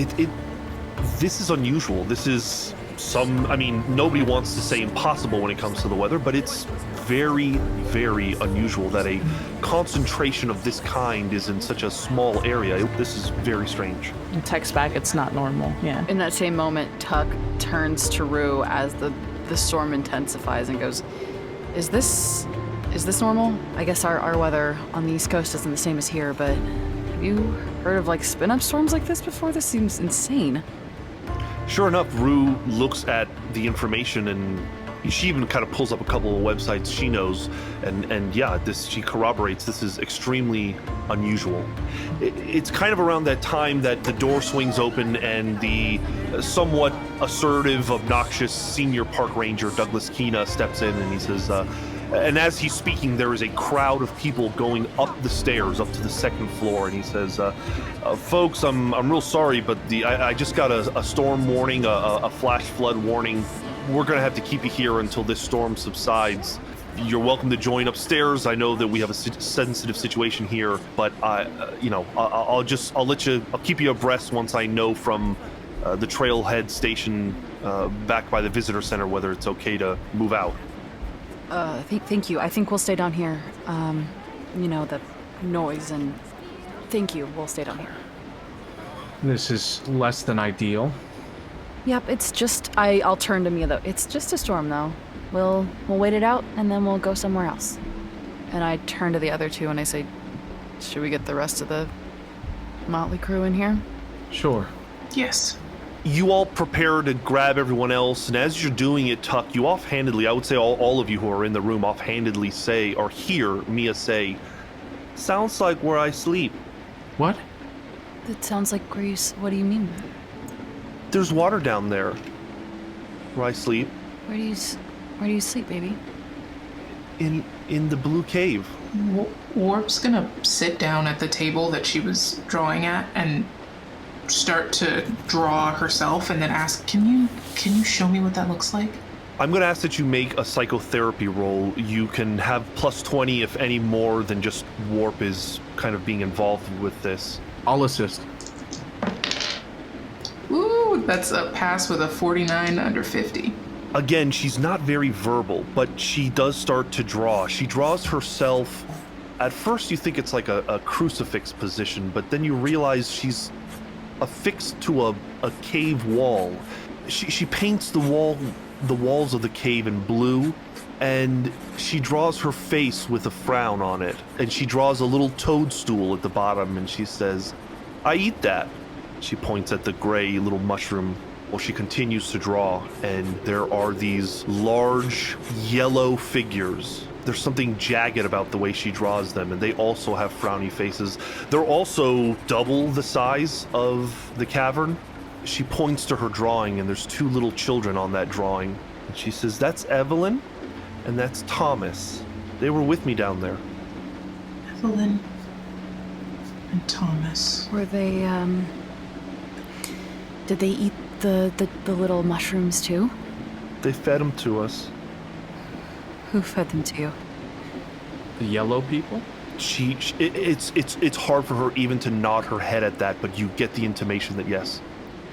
this is unusual. This is nobody wants to say impossible when it comes to the weather, but it's very, very unusual that a concentration of this kind is in such a small area. This is very strange. And text back, it's not normal. Yeah. In that same moment, Tuck turns to Rue as the storm intensifies and goes, Is this normal? I guess our weather on the East Coast isn't the same as here, but have you heard of spin-up storms like this before? This seems insane. Sure enough, Rue looks at the information and she even kind of pulls up a couple of websites she knows, and yeah, she corroborates this is extremely unusual. It's kind of around that time that the door swings open and the somewhat assertive, obnoxious senior park ranger Douglas Keena steps in and he says, and as he's speaking, there is a crowd of people going up the stairs, up to the second floor, and he says, folks, I'm real sorry, but I just got a storm warning, a flash flood warning. We're going to have to keep you here until this storm subsides. You're welcome to join upstairs. I know that we have a sensitive situation here, but I'll keep you abreast once I know from the trailhead station back by the visitor center whether it's okay to move out. Thank you. I think we'll stay down here. The noise and thank you. We'll stay down here. This is less than ideal. Yep, it's just, I'll turn to Mia though. It's just a storm though. We'll wait it out and then we'll go somewhere else. And I turn to the other two and I say, should we get the rest of the motley crew in here? Sure. Yes. You all prepare to grab everyone else, and as you're doing it, Tuck, you offhandedly, I would say all of you who are in the room offhandedly say, or hear Mia say, sounds like where I sleep. What? That sounds like Greece. What do you mean? There's water down there where I sleep. Where do you sleep, baby? In the blue cave. Warp's gonna sit down at the table that she was drawing at and start to draw herself and then ask, can you show me what that looks like? I'm going to ask that you make a psychotherapy roll. You can have plus 20 if any more than just Warp is kind of being involved with this. I'll assist. Ooh, that's a pass with a 49 under 50. Again, she's not very verbal, but she does start to draw. She draws herself. At first you think it's like a crucifix position, but then you realize she's affixed to a cave wall. She paints the walls of the cave in blue, and she draws her face with a frown on it, and she draws a little toadstool at the bottom, and she says, I eat that. She points at the gray little mushroom. Well, she continues to draw, and there are these large yellow figures. There's something jagged about the way she draws them, and they also have frowny faces. They're also double the size of the cavern. She points to her drawing, and there's two little children on that drawing. And she says, that's Evelyn, and that's Thomas. They were with me down there. Evelyn and Thomas. Were they, did they eat the little mushrooms too? They fed them to us. Who fed them to you? The yellow people? It's hard for her even to nod her head at that, but you get the intimation that yes.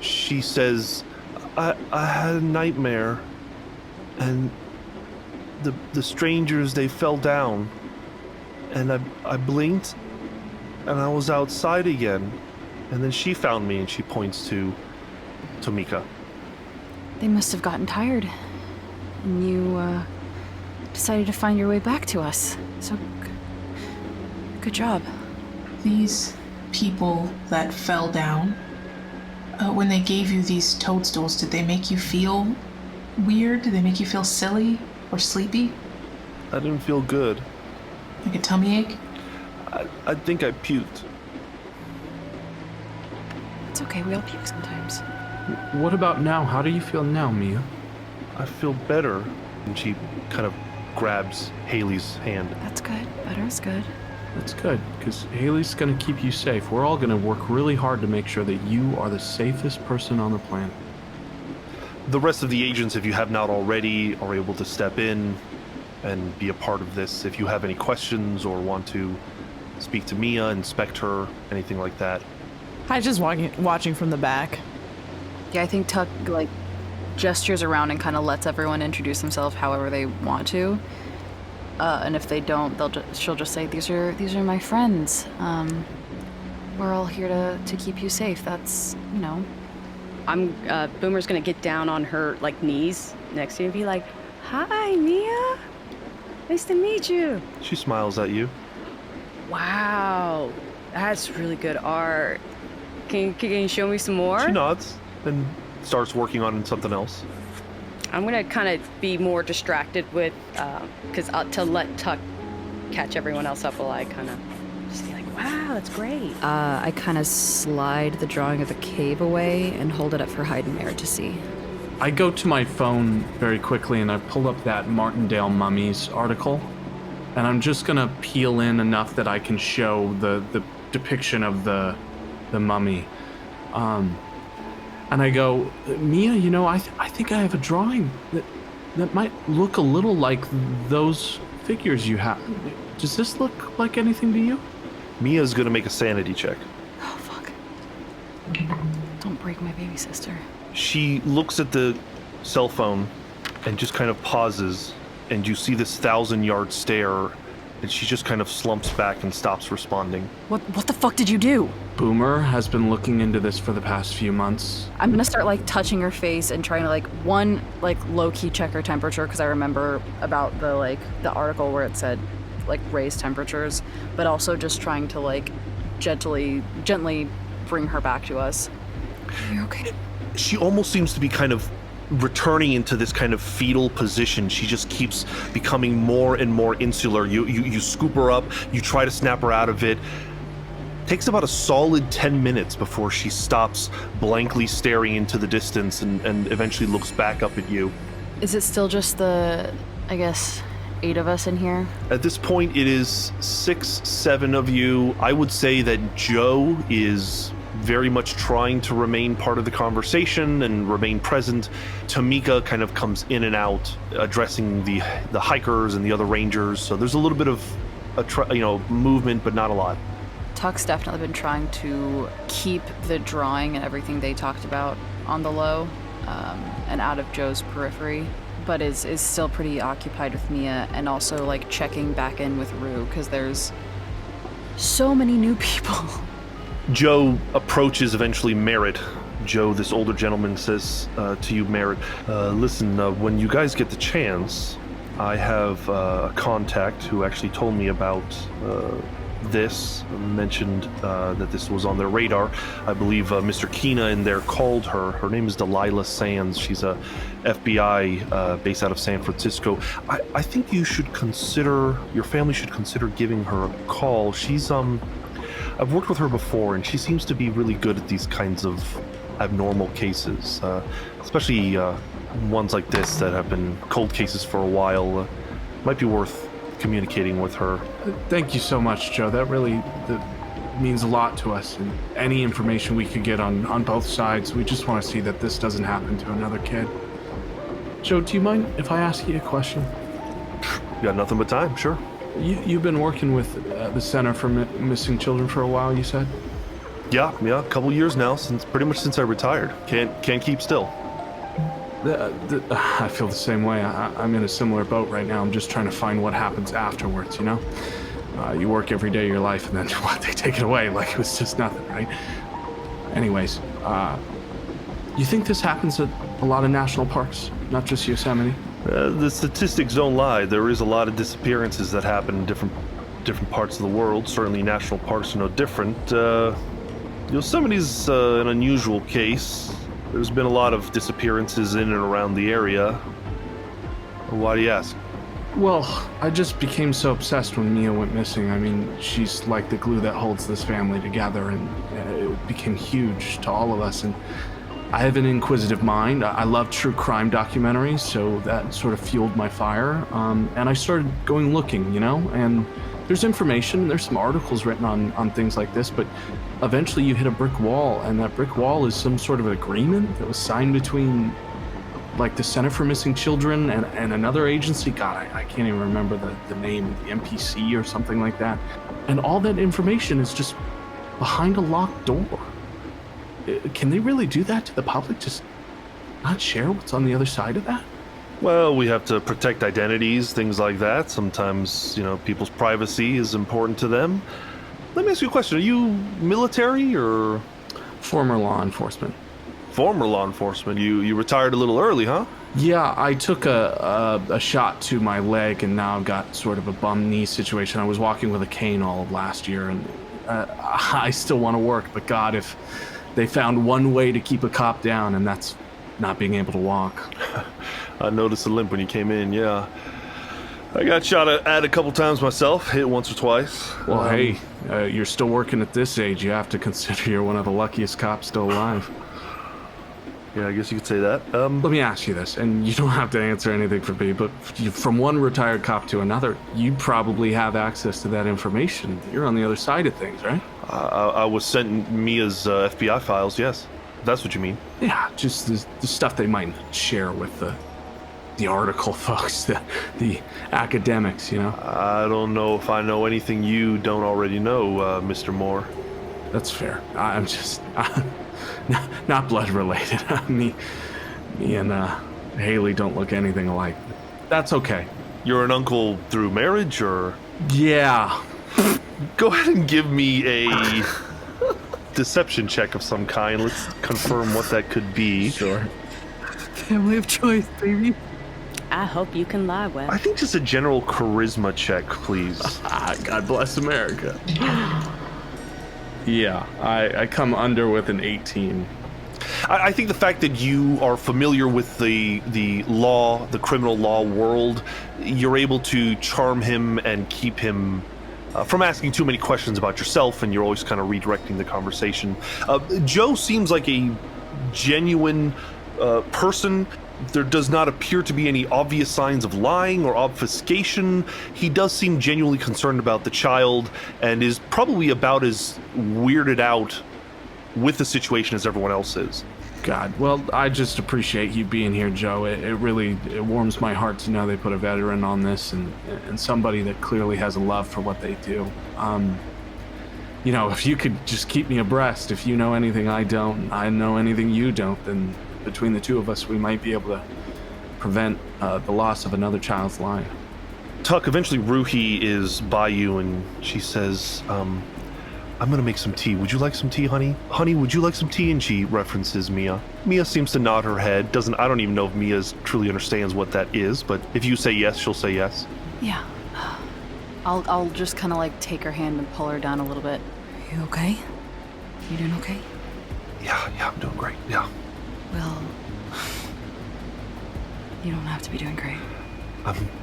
She says, I had a nightmare, and the strangers, they fell down, and I blinked, and I was outside again, and then she found me, and she points to Tomika. They must have gotten tired, and you decided to find your way back to us. So, good job. These people that fell down, when they gave you these toadstools, did they make you feel weird? Did they make you feel silly or sleepy? I didn't feel good. Like a tummy ache? I think I puked. It's okay, we all puke sometimes. What about now? How do you feel now, Mia? I feel better. And she kind of grabs Haley's hand. That's good. Better is good. That's good, because Haley's going to keep you safe. We're all going to work really hard to make sure that you are the safest person on the planet. The rest of the agents, if you have not already, are able to step in and be a part of this. If you have any questions or want to speak to Mia, inspect her, anything like that. I just watching from the back. Yeah, I think Tuck, gestures around and kind of lets everyone introduce themselves however they want to. And if they don't, she'll just say, these are my friends. We're all here to keep you safe. That's, Boomer's gonna get down on her, knees next to you and be like, "Hi, Mia. Nice to meet you." She smiles at you. Wow, that's really good art. Can you show me some more? She nods and starts working on something else. I'm gonna kind of be more distracted with, to let Tuck catch everyone else up while I kind of just be like, "Wow, that's great." I kind of slide the drawing of the cave away and hold it up for Hyde and Merritt to see. I go to my phone very quickly and I pull up that Martindale Mummies article, and I'm just gonna peel in enough that I can show the depiction of the mummy. And I go, "Mia, I think I have a drawing that might look a little like those figures you have. Does this look like anything to you?" Mia's gonna make a sanity check. Oh, fuck. Don't break my baby sister. She looks at the cell phone and just kind of pauses, and you see this 1,000-yard stare, and she just kind of slumps back and stops responding. What the fuck did you do? Boomer has been looking into this for the past few months. I'm gonna start touching her face and trying to low-key check her temperature, because I remember about the article where it said raised temperatures, but also just trying to gently bring her back to us. Are you okay? She almost seems to be kind of returning into this kind of fetal position. She just keeps becoming more and more insular. You scoop her up, you try to snap her out of it. Takes about a solid 10 minutes before she stops blankly staring into the distance and eventually looks back up at you. Is it still just the, 8 of us in here? At this point, it is 6, 7 of you. I would say that Joe is very much trying to remain part of the conversation and remain present. Tomika kind of comes in and out, addressing the hikers and the other rangers. So there's a little bit of movement, but not a lot. Tuck's definitely been trying to keep the drawing and everything they talked about on the low and out of Joe's periphery, but is still pretty occupied with Mia and also checking back in with Rue, because there's so many new people. Joe approaches eventually Merritt. Joe, this older gentleman, says to you, Merritt, listen, when you guys get the chance, I have a contact who actually told me about this, mentioned that this was on their radar. I believe Mr. Keena in there called her. Her name is Delilah Sands. She's a FBI based out of San Francisco. I think your family should consider giving her a call. She's I've worked with her before, and she seems to be really good at these kinds of abnormal cases, especially ones like this that have been cold cases for a while. Might be worth communicating with her. Thank you so much, Joe. That really means a lot to us, and any information we could get on both sides. We just want to see that this doesn't happen to another kid. Joe, do you mind if I ask you a question? You got nothing but time, sure. You've been working with the Center for Missing Children for a while, you said? Yeah, a couple years now, pretty much since I retired. Can't keep still. I feel the same way. I'm in a similar boat right now. I'm just trying to find what happens afterwards, you know? You work every day of your life, and then what, they take it away like it was just nothing, right? Anyways, you think this happens at a lot of national parks, not just Yosemite? The statistics don't lie. There is a lot of disappearances that happen in different parts of the world. Certainly national parks are no different. Yosemite's an unusual case. There's been a lot of disappearances in and around the area. Why do you ask? Well, I just became so obsessed when Mia went missing. I mean, she's like the glue that holds this family together, and it became huge to all of us. And I have an inquisitive mind. I love true crime documentaries, so that sort of fueled my fire. And I started going looking, you know, and there's information, there's some articles written on things like this, but eventually you hit a brick wall, and that brick wall is some sort of agreement that was signed between like the Center for Missing Children and another agency. God, I can't even remember the name, the MPC or something like that. And all that information is just behind a locked door. Can they really do that to the public? Just not share what's on the other side of that? Well, we have to protect identities, things like that. Sometimes, you know, people's privacy is important to them. Let me ask you a question. Are you military or? Former law enforcement. Former law enforcement. You retired a little early, huh? Yeah, I took a shot to my leg, and now I've got sort of a bum knee situation. I was walking with a cane all of last year, and I still want to work, but God, if they found one way to keep a cop down, and that's not being able to walk. I noticed a limp when you came in, yeah. I got shot at a couple times myself, hit once or twice. Well, hey, you're still working at this age. You have to consider you're one of the luckiest cops still alive. Yeah, I guess you could say that. Let me ask you this, and you don't have to answer anything for me, but from one retired cop to another, you probably have access to that information. You're on the other side of things, right? I was sent Mia's FBI files, yes. That's what you mean. Yeah, just the stuff they might share with the article folks, the academics, you know? I don't know if I know anything you don't already know, Mr. Moore. That's fair. I'm just not blood related. me and Haley don't look anything alike. That's okay. You're an uncle through marriage, or? Yeah. Go ahead and give me a deception check of some kind. Let's confirm what that could be. Sure. Family of choice, baby. I hope you can lie well. I think just a general charisma check, please. God bless America. Yeah, I come under with an 18. I think the fact that you are familiar with the law, the criminal law world, you're able to charm him and keep him from asking too many questions about yourself, and you're always kind of redirecting the conversation. Joe seems like a genuine person. There does not appear to be any obvious signs of lying or obfuscation. He does seem genuinely concerned about the child and is probably about as weirded out with the situation as everyone else is. God, well, I just appreciate you being here, Joe. It really warms my heart to know they put a veteran on this and somebody that clearly has a love for what they do. You know, if you could just keep me abreast, if you know anything I don't, I know anything you don't, then between the two of us, we might be able to prevent the loss of another child's life. Tuck, eventually Ruhi is by you and she says, I'm gonna make some tea. Would you like some tea, honey? Honey, would you like some tea? And she references Mia. Mia seems to nod her head. I don't even know if Mia truly understands what that is, but if you say yes, she'll say yes. Yeah. I'll just kind of like take her hand and pull her down a little bit. You okay? You doing okay? Yeah, I'm doing great, yeah. Well, you don't have to be doing great.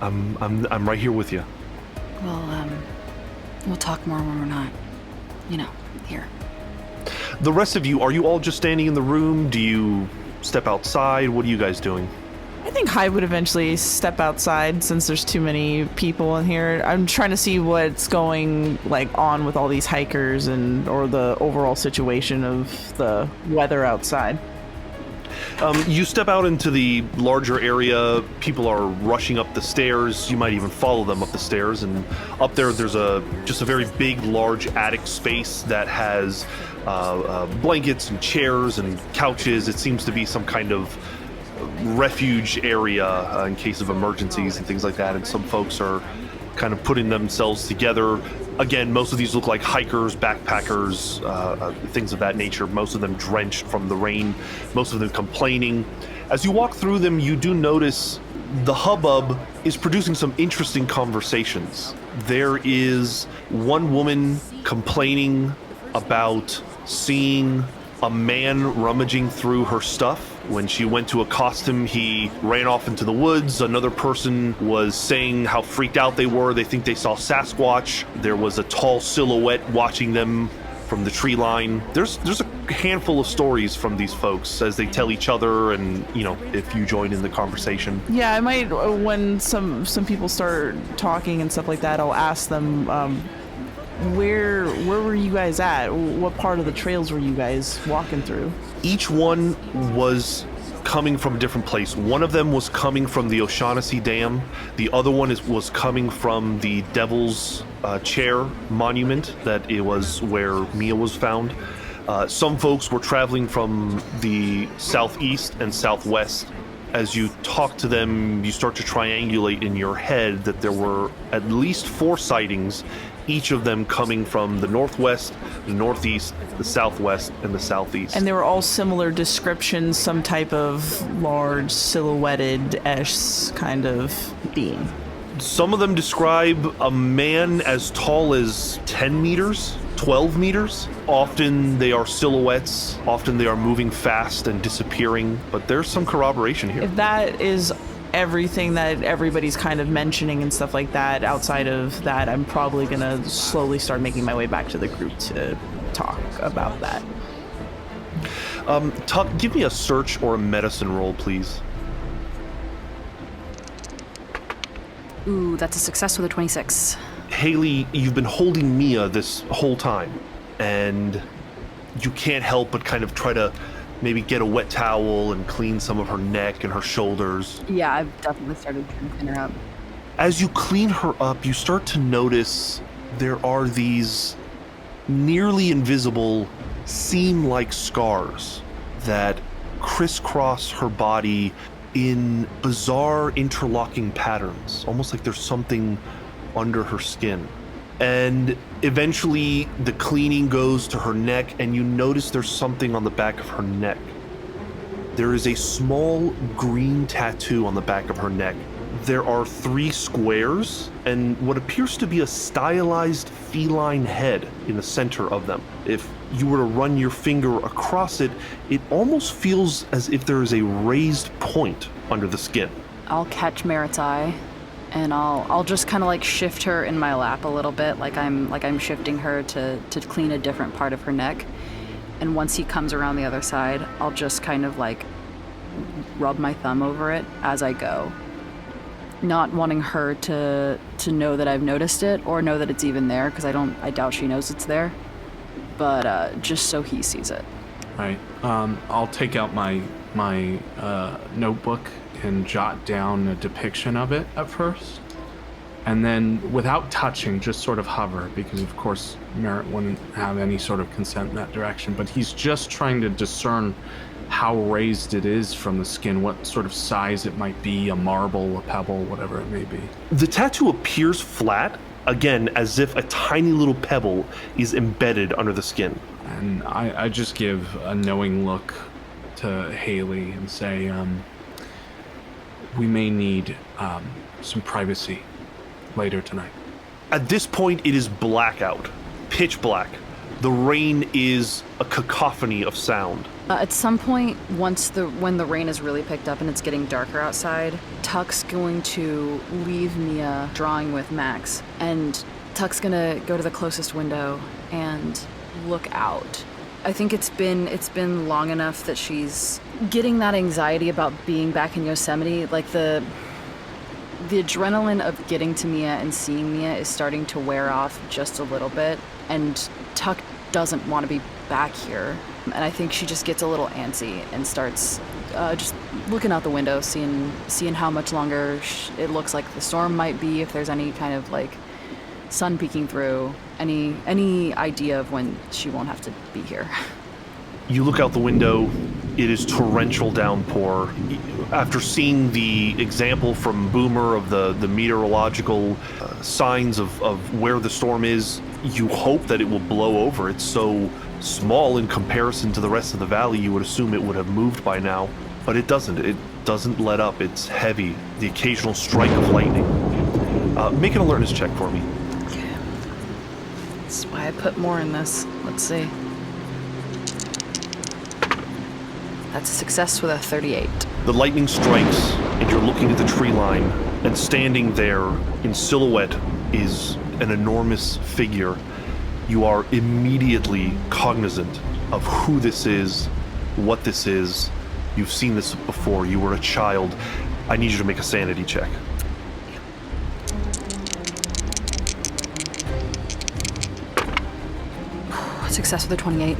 I'm right here with you. Well, we'll talk more when we're not, here. The rest of you, are you all just standing in the room? Do you step outside? What are you guys doing? I think Hyde would eventually step outside since there's too many people in here. I'm trying to see what's going on with all these hikers or the overall situation of the weather outside. You step out into the larger area. People are rushing up the stairs. You might even follow them up the stairs. And up there's just a very big, large attic space that has blankets and chairs and couches. It seems to be some kind of refuge area in case of emergencies and things like that. And some folks are kind of putting themselves together. Again, most of these look like hikers, backpackers, things of that nature. Most of them drenched from the rain, most of them complaining. As you walk through them, you do notice the hubbub is producing some interesting conversations. There is one woman complaining about seeing a man rummaging through her stuff. When she went to accost him, he ran off into the woods. Another person was saying how freaked out they were. They think they saw Sasquatch. There was a tall silhouette watching them from the tree line. There's a handful of stories from these folks as they tell each other, and if you join in the conversation. Yeah, I might, when some people start talking and stuff like that, I'll ask them, where were you guys at? What part of the trails were you guys walking through? Each one was coming from a different place. One of them was coming from the O'Shaughnessy Dam. The other one was coming from the Devil's Chair monument that it was where Mia was found. Some folks were traveling from the southeast and southwest. As you talk to them, you start to triangulate in your head that there were at least 4 sightings, each of them coming from the northwest, the northeast, the southwest, and the southeast. And they were all similar descriptions, some type of large silhouetted-esque kind of being. Some of them describe a man as tall as 10 meters, 12 meters. Often they are silhouettes, often they are moving fast and disappearing, but there's some corroboration here. If that is everything that everybody's kind of mentioning and stuff like that, outside of that, I'm probably gonna slowly start making my way back to the group to talk about that. Tuck, give me a search or a medicine roll, please. Ooh, that's a success with a 26. Haley, you've been holding Mia this whole time, and you can't help but kind of try to maybe get a wet towel and clean some of her neck and her shoulders. Yeah, I've definitely started trying to clean her up. As you clean her up, you start to notice there are these nearly invisible, seam-like scars that crisscross her body in bizarre interlocking patterns, almost like there's something under her skin. And eventually the cleaning goes to her neck, and you notice there's something on the back of her neck. There is a small green tattoo on the back of her neck. There are 3 squares and what appears to be a stylized feline head in the center of them. If you were to run your finger across it, it almost feels as if there is a raised point under the skin. I'll catch Merritt's eye, and I'll just kind of shift her in my lap a little bit, like I'm shifting her to clean a different part of her neck. And once he comes around the other side, I'll just kind of rub my thumb over it as I go, not wanting her to know that I've noticed it or know that it's even there, because I doubt she knows it's there, but just so he sees it. Right. I'll take out my notebook and jot down a depiction of it at first, and then without touching, just sort of hover, because of course Merritt wouldn't have any sort of consent in that direction, but he's just trying to discern how raised it is from the skin, what sort of size it might be, a marble, a pebble, whatever it may be. The tattoo appears flat, again, as if a tiny little pebble is embedded under the skin. And I just give a knowing look to Haley and say, we may need some privacy later tonight. At this point, it is blackout, pitch black. The rain is a cacophony of sound. At some point, when the rain is really picked up and it's getting darker outside, Tuck's going to leave Mia drawing with Max, and Tuck's gonna go to the closest window and look out I think it's been long enough that she's getting that anxiety about being back in Yosemite. Like the adrenaline of getting to Mia and seeing Mia is starting to wear off just a little bit, and Tuck doesn't want to be back here. And I think she just gets a little antsy and starts just looking out the window, seeing how much longer it looks like the storm might be, if there's any kind of like sun peeking through, any idea of when she won't have to be here. You look out the window, it is torrential downpour. After seeing the example from Boomer of the meteorological signs of where the storm is, you hope that it will blow over. It's so small in comparison to the rest of the valley, you would assume it would have moved by now, but it doesn't. It doesn't let up. It's heavy. The occasional strike of lightning. Make an alertness check for me. Okay. That's why I put more in this. Let's see. That's a success with a 38. The lightning strikes, and you're looking at the tree line, and standing there in silhouette is an enormous figure. You are immediately cognizant of who this is, what this is. You've seen this before. You were a child. I need you to make a sanity check. Success with a 28.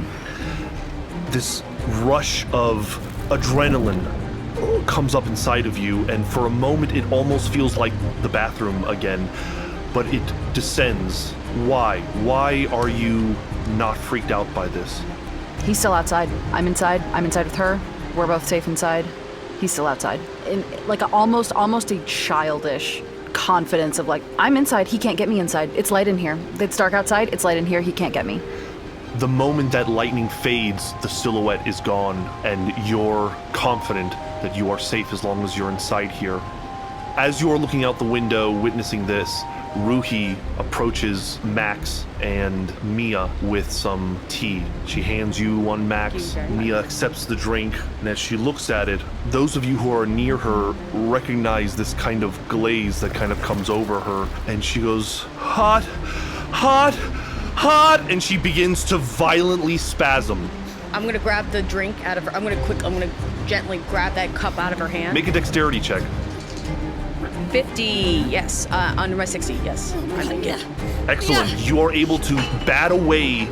This rush of adrenaline comes up inside of you, and for a moment it almost feels like the bathroom again, but it descends. Why? Why are you not freaked out by this? He's still outside. I'm inside. I'm inside with her. We're both safe inside. He's still outside. In like almost a childish confidence of like, I'm inside. He can't get me inside. It's light in here. It's dark outside. It's light in here. He can't get me. The moment that lightning fades, the silhouette is gone, and you're confident that you are safe as long as you're inside here. As you are looking out the window, witnessing this, Ruhi approaches Max and Mia with some tea. She hands you one, Max. Mia accepts the drink, and as she looks at it, those of you who are near her recognize this kind of glaze that kind of comes over her, and she goes, hot, hot, hot, and she begins to violently spasm. I'm gonna grab the drink out of her. I'm gonna gently grab that cup out of her hand. Make a dexterity check. 50, yes. Under my 60, yes. I like it. Excellent. You are able to bat away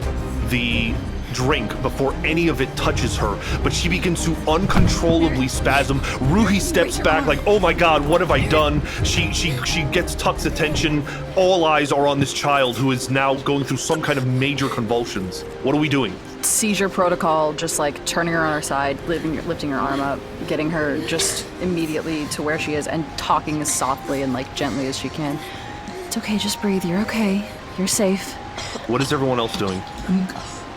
the drink before any of it touches her, but she begins to uncontrollably spasm. Ruhi steps back like, oh my god, what have I done? She gets Tuck's attention. All eyes are on this child who is now going through some kind of major convulsions. What are we doing? Seizure protocol, just like turning her on her side, lifting her arm up, getting her just immediately to where she is, and talking as softly and like gently as she can. It's okay, just breathe. You're okay. You're safe. What is everyone else doing? I'm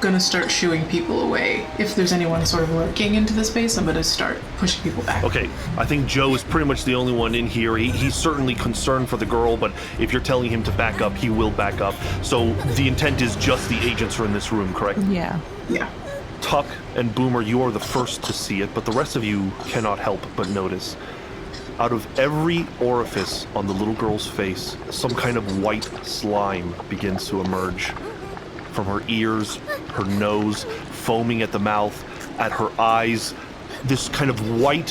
gonna start shooing people away. If there's anyone sort of lurking into the space, I'm gonna start pushing people back. Okay, I think Joe is pretty much the only one in here. He's certainly concerned for the girl, but if you're telling him to back up, he will back up. So the intent is just the agents are in this room, correct? Yeah. Yeah. Tuck and Boomer, you are the first to see it, but the rest of you cannot help but notice. Out of every orifice on the little girl's face, some kind of white slime begins to emerge. From her ears, her nose, foaming at the mouth, at her eyes, this kind of white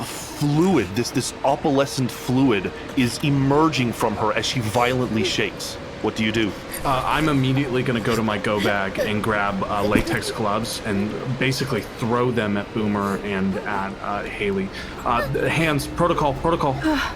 fluid, this opalescent fluid is emerging from her as she violently shakes. What do you do? I'm immediately going to go to my go bag and grab latex gloves and basically throw them at Boomer and at Haley. Hands, protocol.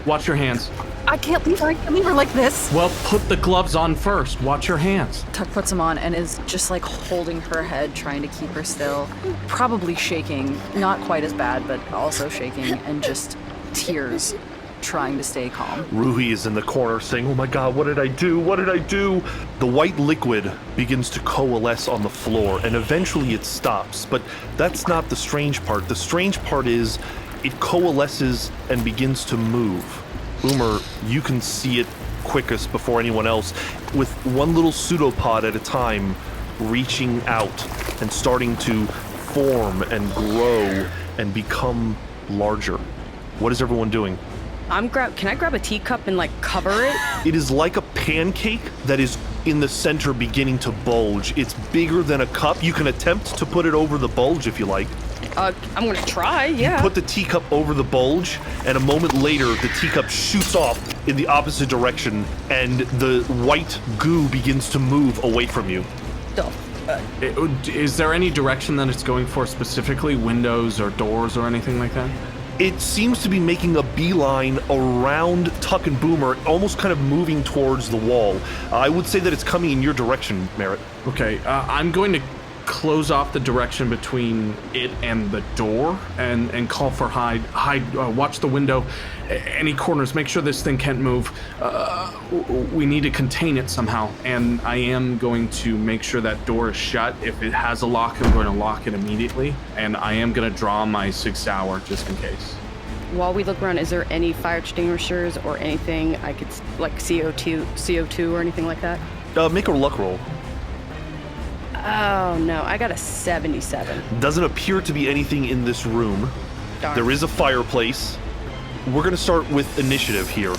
Watch your hands. I can't leave her like this. Well, put the gloves on first. Watch your hands. Tuck puts them on and is just like holding her head, trying to keep her still. Probably shaking, not quite as bad, but also shaking, and just tears, trying to stay calm. Ruhi is in the corner saying, oh my god, what did I do? What did I do? The white liquid begins to coalesce on the floor, and eventually it stops. But that's not the strange part. The strange part is it coalesces and begins to move. Boomer, you can see it quickest before anyone else, with one little pseudopod at a time reaching out and starting to form and grow and become larger. What is everyone doing? Can I grab a teacup and like cover it? It is like a pancake that is in the center beginning to bulge. It's bigger than a cup. You can attempt to put it over the bulge if you like. I'm gonna try, yeah. You put the teacup over the bulge, and a moment later, the teacup shoots off in the opposite direction, and the white goo begins to move away from you. Is there any direction that it's going for specifically? Windows or doors or anything like that? It seems to be making a beeline around Tuck and Boomer, almost kind of moving towards the wall. I would say that it's coming in your direction, Merritt. Okay, I'm going to close off the direction between it and the door and call for hide, watch the window, any corners, make sure this thing can't move. We need to contain it somehow, and I am going to make sure that door is shut. If it has a lock, I'm going to lock it immediately, and I am going to draw my 6 hour just in case. While we look around, is there any fire extinguishers or anything I could, like CO2 or anything like that? Make a luck roll. Oh no, I got a 77. Doesn't appear to be anything in this room. Darn. There is a fireplace. We're gonna start with initiative here.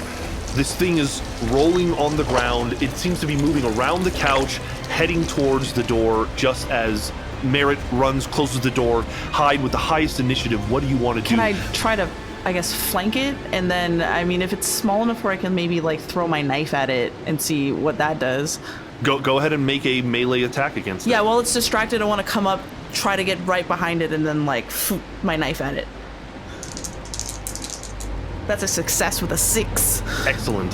This thing is rolling on the ground. It seems to be moving around the couch, heading towards the door, just as Merritt runs close to the door. Hide with the highest initiative. What do you want to do? Can I try to, I guess, flank it? And then, I mean, if it's small enough where I can maybe, like, throw my knife at it and see what that does. Go ahead and make a melee attack against it. Yeah, well, it's distracted. I want to come up, try to get right behind it, and then, like, my knife at it. That's a success with a 6. Excellent.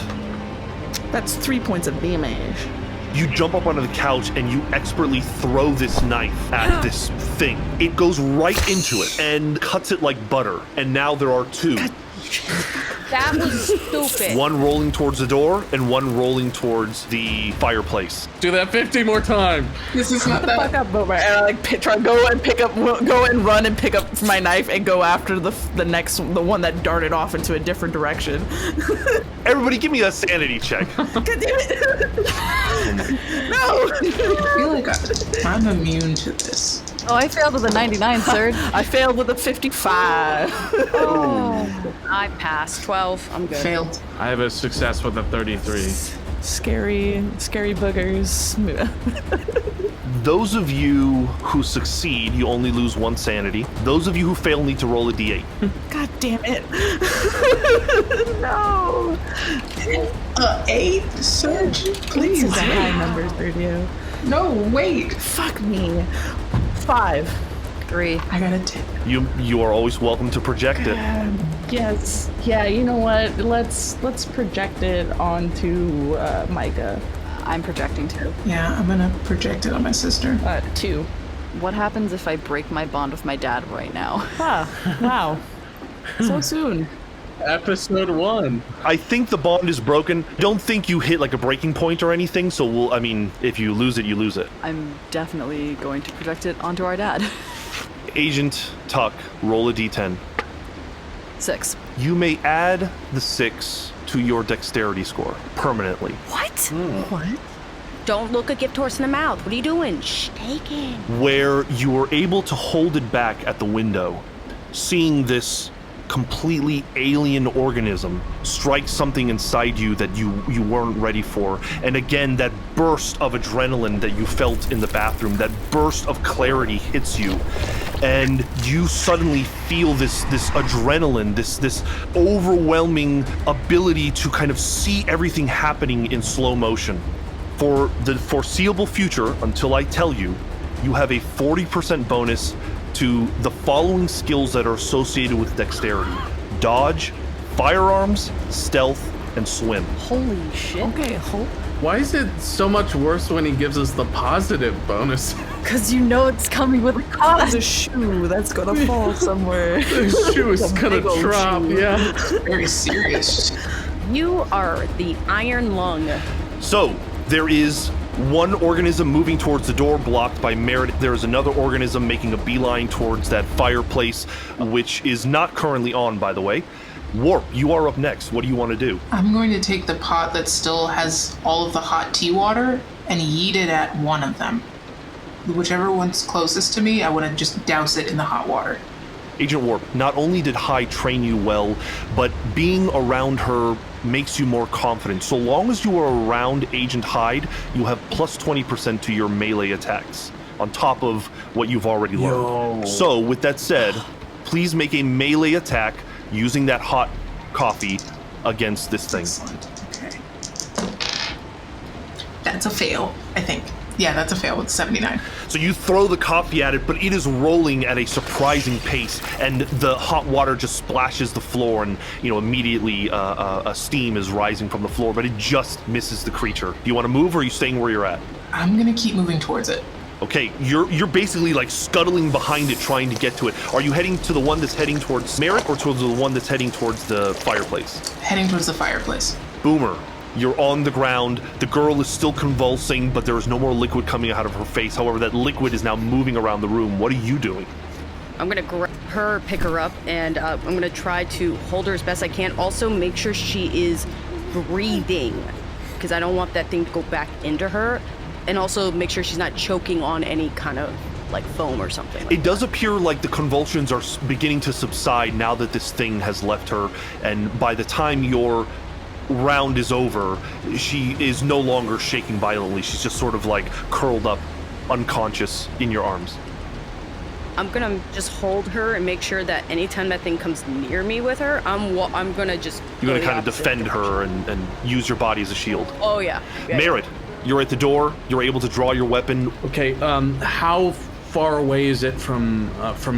That's 3 points of damage. You jump up onto the couch and you expertly throw this knife at this thing. It goes right into it and cuts it like butter. And now there are 2. That was stupid. One rolling towards the door and one rolling towards the fireplace. Do that 50 more times. This is not that. Fuck up, Boomer. And I like try to go and run and pick up my knife and go after the one that darted off into a different direction. Everybody, give me a sanity check. God damn it! No. I feel like I'm immune to this. Oh, I failed with a 99, sir. I failed with a 55. Oh, I passed 12. I'm good. Failed. I have a success with a 33. Scary boogers. Those of you who succeed, you only lose 1 sanity. Those of you who fail need to roll a d8. God damn it. No. 8? Surge, please. This is a high number for you. No, wait. Fuck me. 5. 3. I got a 10. You are always welcome to project it. Yes. Yeah, you know what? Let's project it onto Micah. I'm projecting too. Yeah, I'm gonna project it on my sister. 2. What happens if I break my bond with my dad right now? Wow. So soon. Episode 1. I think the bond is broken. Don't think you hit like a breaking point or anything, so if you lose it, you lose it. I'm definitely going to project it onto our dad. Agent Tuck, roll a d10. 6. You may add the 6 to your dexterity score permanently. What? What? Don't look a gift horse in the mouth. What are you doing? Shh, take it. Where you were able to hold it back at the window, seeing this completely alien organism strike something inside you that you weren't ready for. And again, that burst of adrenaline that you felt in the bathroom, that burst of clarity hits you. And you suddenly feel this adrenaline, this overwhelming ability to kind of see everything happening in slow motion. For the foreseeable future, until I tell you, you have a 40% bonus to the following skills that are associated with dexterity: dodge, firearms, stealth, and swim. Holy shit. Okay, Why is it so much worse when he gives us the positive bonus? Because you know it's coming with a there's cost. a shoe that's gonna fall somewhere. The shoe is gonna big old drop, shoe. yeah. Very serious. You are the iron lung. So, there is one organism moving towards the door, blocked by Merritt. There is another organism making a beeline towards that fireplace, which is not currently on, by the way. Warp, you are up next. What do you want to do? I'm going to take the pot that still has all of the hot tea water and yeet it at one of them. Whichever one's closest to me, I want to just douse it in the hot water. Agent Warp, not only did Hai train you well, but being around her makes you more confident. So long as you are around Agent Hyde, you have plus 20% to your melee attacks on top of what you've already learned. So with that said, please make a melee attack using that hot coffee against this thing. Excellent. Okay. That's a fail, I think. Yeah, that's a fail with 79. So you throw the coffee at it, but it is rolling at a surprising pace, and the hot water just splashes the floor, and immediately a steam is rising from the floor, but it just misses the creature. Do you want to move, or are you staying where you're at? I'm gonna keep moving towards it. Okay, you're basically like scuttling behind it, trying to get to it. Are you heading to the one that's heading towards Merritt, or towards the one that's heading towards the fireplace? Heading towards the fireplace. Boomer. You're on the ground. The girl is still convulsing, but there is no more liquid coming out of her face. However, that liquid is now moving around the room. What are you doing? I'm gonna grab her, pick her up, and I'm gonna try to hold her as best I can. Also, make sure she is breathing, because I don't want that thing to go back into her. And also make sure she's not choking on any kind of like foam or something. It does appear like the convulsions are beginning to subside now that this thing has left her, and by the time your round is over, she is no longer shaking violently. She's just sort of like curled up, unconscious in your arms. I'm gonna just hold her and make sure that anytime that thing comes near me with her, I'm gonna just... You're gonna kind of defend her and use your body as a shield. Oh, yeah. Merritt, you're at the door. You're able to draw your weapon. Okay, how far away is it from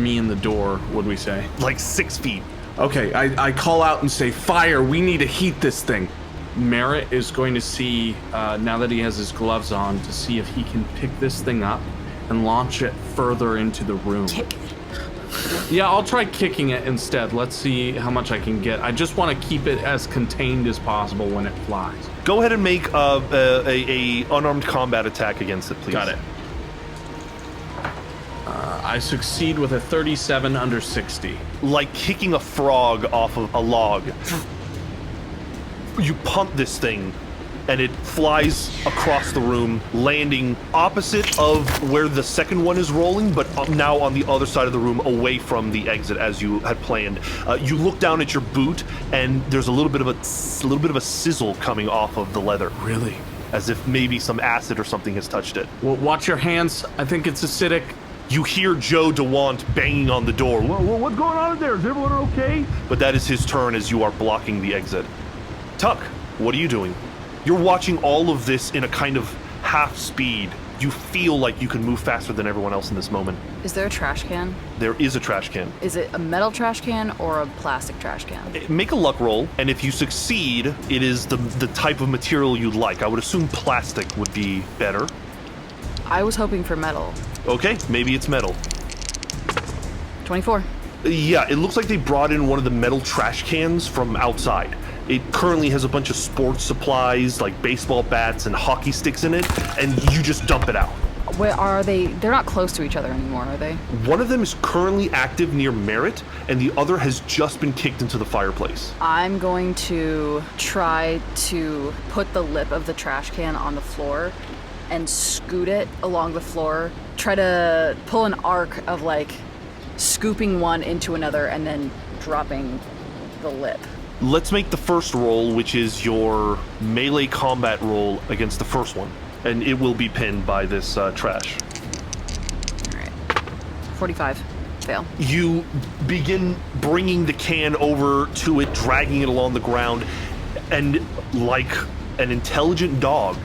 me in the door, would we say? Like 6 feet. Okay, I call out and say, fire, we need to heat this thing. Merritt is going to see, now that he has his gloves on, to see if he can pick this thing up and launch it further into the room. Yeah, I'll try kicking it instead. Let's see how much I can get. I just want to keep it as contained as possible when it flies. Go ahead and make a unarmed combat attack against it, please. Got it. I succeed with a 37 under 60. Like kicking a frog off of a log. You punt this thing, and it flies across the room, landing opposite of where the second one is rolling, but now on the other side of the room, away from the exit as you had planned. You look down at your boot, and there's a little bit of a sizzle coming off of the leather. Really? As if maybe some acid or something has touched it. Well, watch your hands. I think it's acidic. You hear Joe DeWant banging on the door. What's going on in there? Is everyone okay? But that is his turn as you are blocking the exit. Tuck, what are you doing? You're watching all of this in a kind of half speed. You feel like you can move faster than everyone else in this moment. Is there a trash can? There is a trash can. Is it a metal trash can or a plastic trash can? Make a luck roll, and if you succeed, it is the type of material you'd like. I would assume plastic would be better. I was hoping for metal. Okay, maybe it's metal. 24. Yeah, it looks like they brought in one of the metal trash cans from outside. It currently has a bunch of sports supplies, like baseball bats and hockey sticks in it, and you just dump it out. Where are they? They're not close to each other anymore, are they? One of them is currently active near Merritt, and the other has just been kicked into the fireplace. I'm going to try to put the lip of the trash can on the floor and scoot it along the floor. Try to pull an arc of like scooping one into another and then dropping the lip. Let's make the first roll, which is your melee combat roll against the first one. And it will be pinned by this trash. All right. 45. Fail. You begin bringing the can over to it, dragging it along the ground, and like an intelligent dog,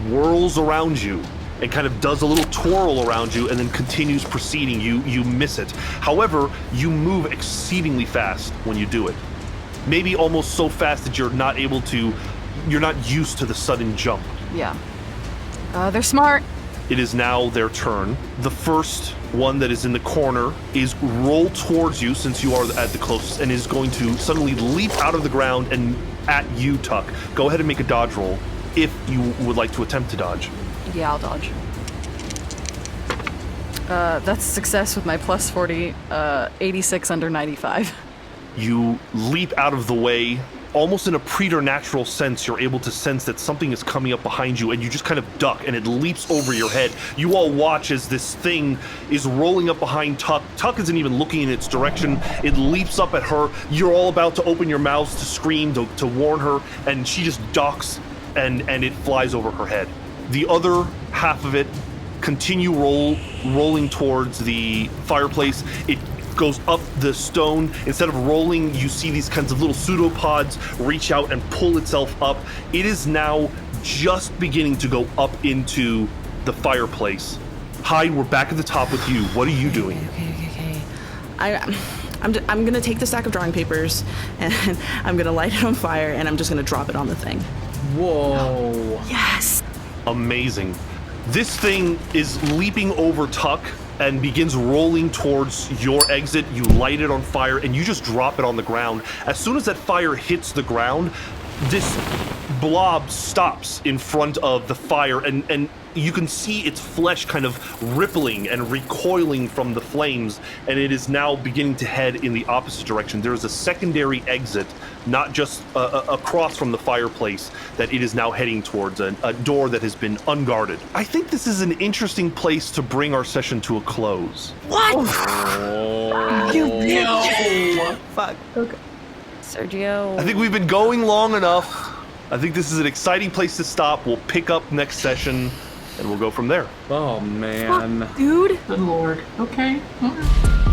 whirls around you and kind of does a little twirl around you and then continues proceeding. You miss it. However, you move exceedingly fast when you do it. Maybe almost so fast that you're not used to the sudden jump. Yeah. They're smart. It is now their turn. The first one that is in the corner is roll towards you since you are at the closest and is going to suddenly leap out of the ground and at you, Tuck. Go ahead and make a dodge roll if you would like to attempt to dodge. Yeah, I'll dodge. That's success with my plus 40, 86 under 95. You leap out of the way almost in a preternatural sense, you're able to sense that something is coming up behind you, and you just kind of duck, and it leaps over your head. You all watch as this thing is rolling up behind Tuck. Tuck isn't even looking in its direction. It leaps up at her. You're all about to open your mouths to scream, to warn her, and she just ducks, and it flies over her head. The other half of it continue rolling towards the fireplace. It goes up the stone. Instead of rolling, you see these kinds of little pseudopods reach out and pull itself up. It is now just beginning to go up into the fireplace. Hyde, we're back at the top with you. What are you doing? Okay. I'm gonna take the stack of drawing papers and I'm gonna light it on fire and I'm just gonna drop it on the thing. Whoa. Yes. Amazing. This thing is leaping over Tuck and begins rolling towards your exit. You light it on fire and you just drop it on the ground. As soon as that fire hits the ground, this blob stops in front of the fire, and you can see its flesh kind of rippling and recoiling from the flames, and it is now beginning to head in the opposite direction. There is a secondary exit, not just across from the fireplace, that it is now heading towards, a door that has been unguarded. I think this is an interesting place to bring our session to a close. What? No. Fuck. Okay. Sergio. I think we've been going long enough. I think this is an exciting place to stop. We'll pick up next session, and we'll go from there. Oh, man. Dude. Good lord. Okay. All right.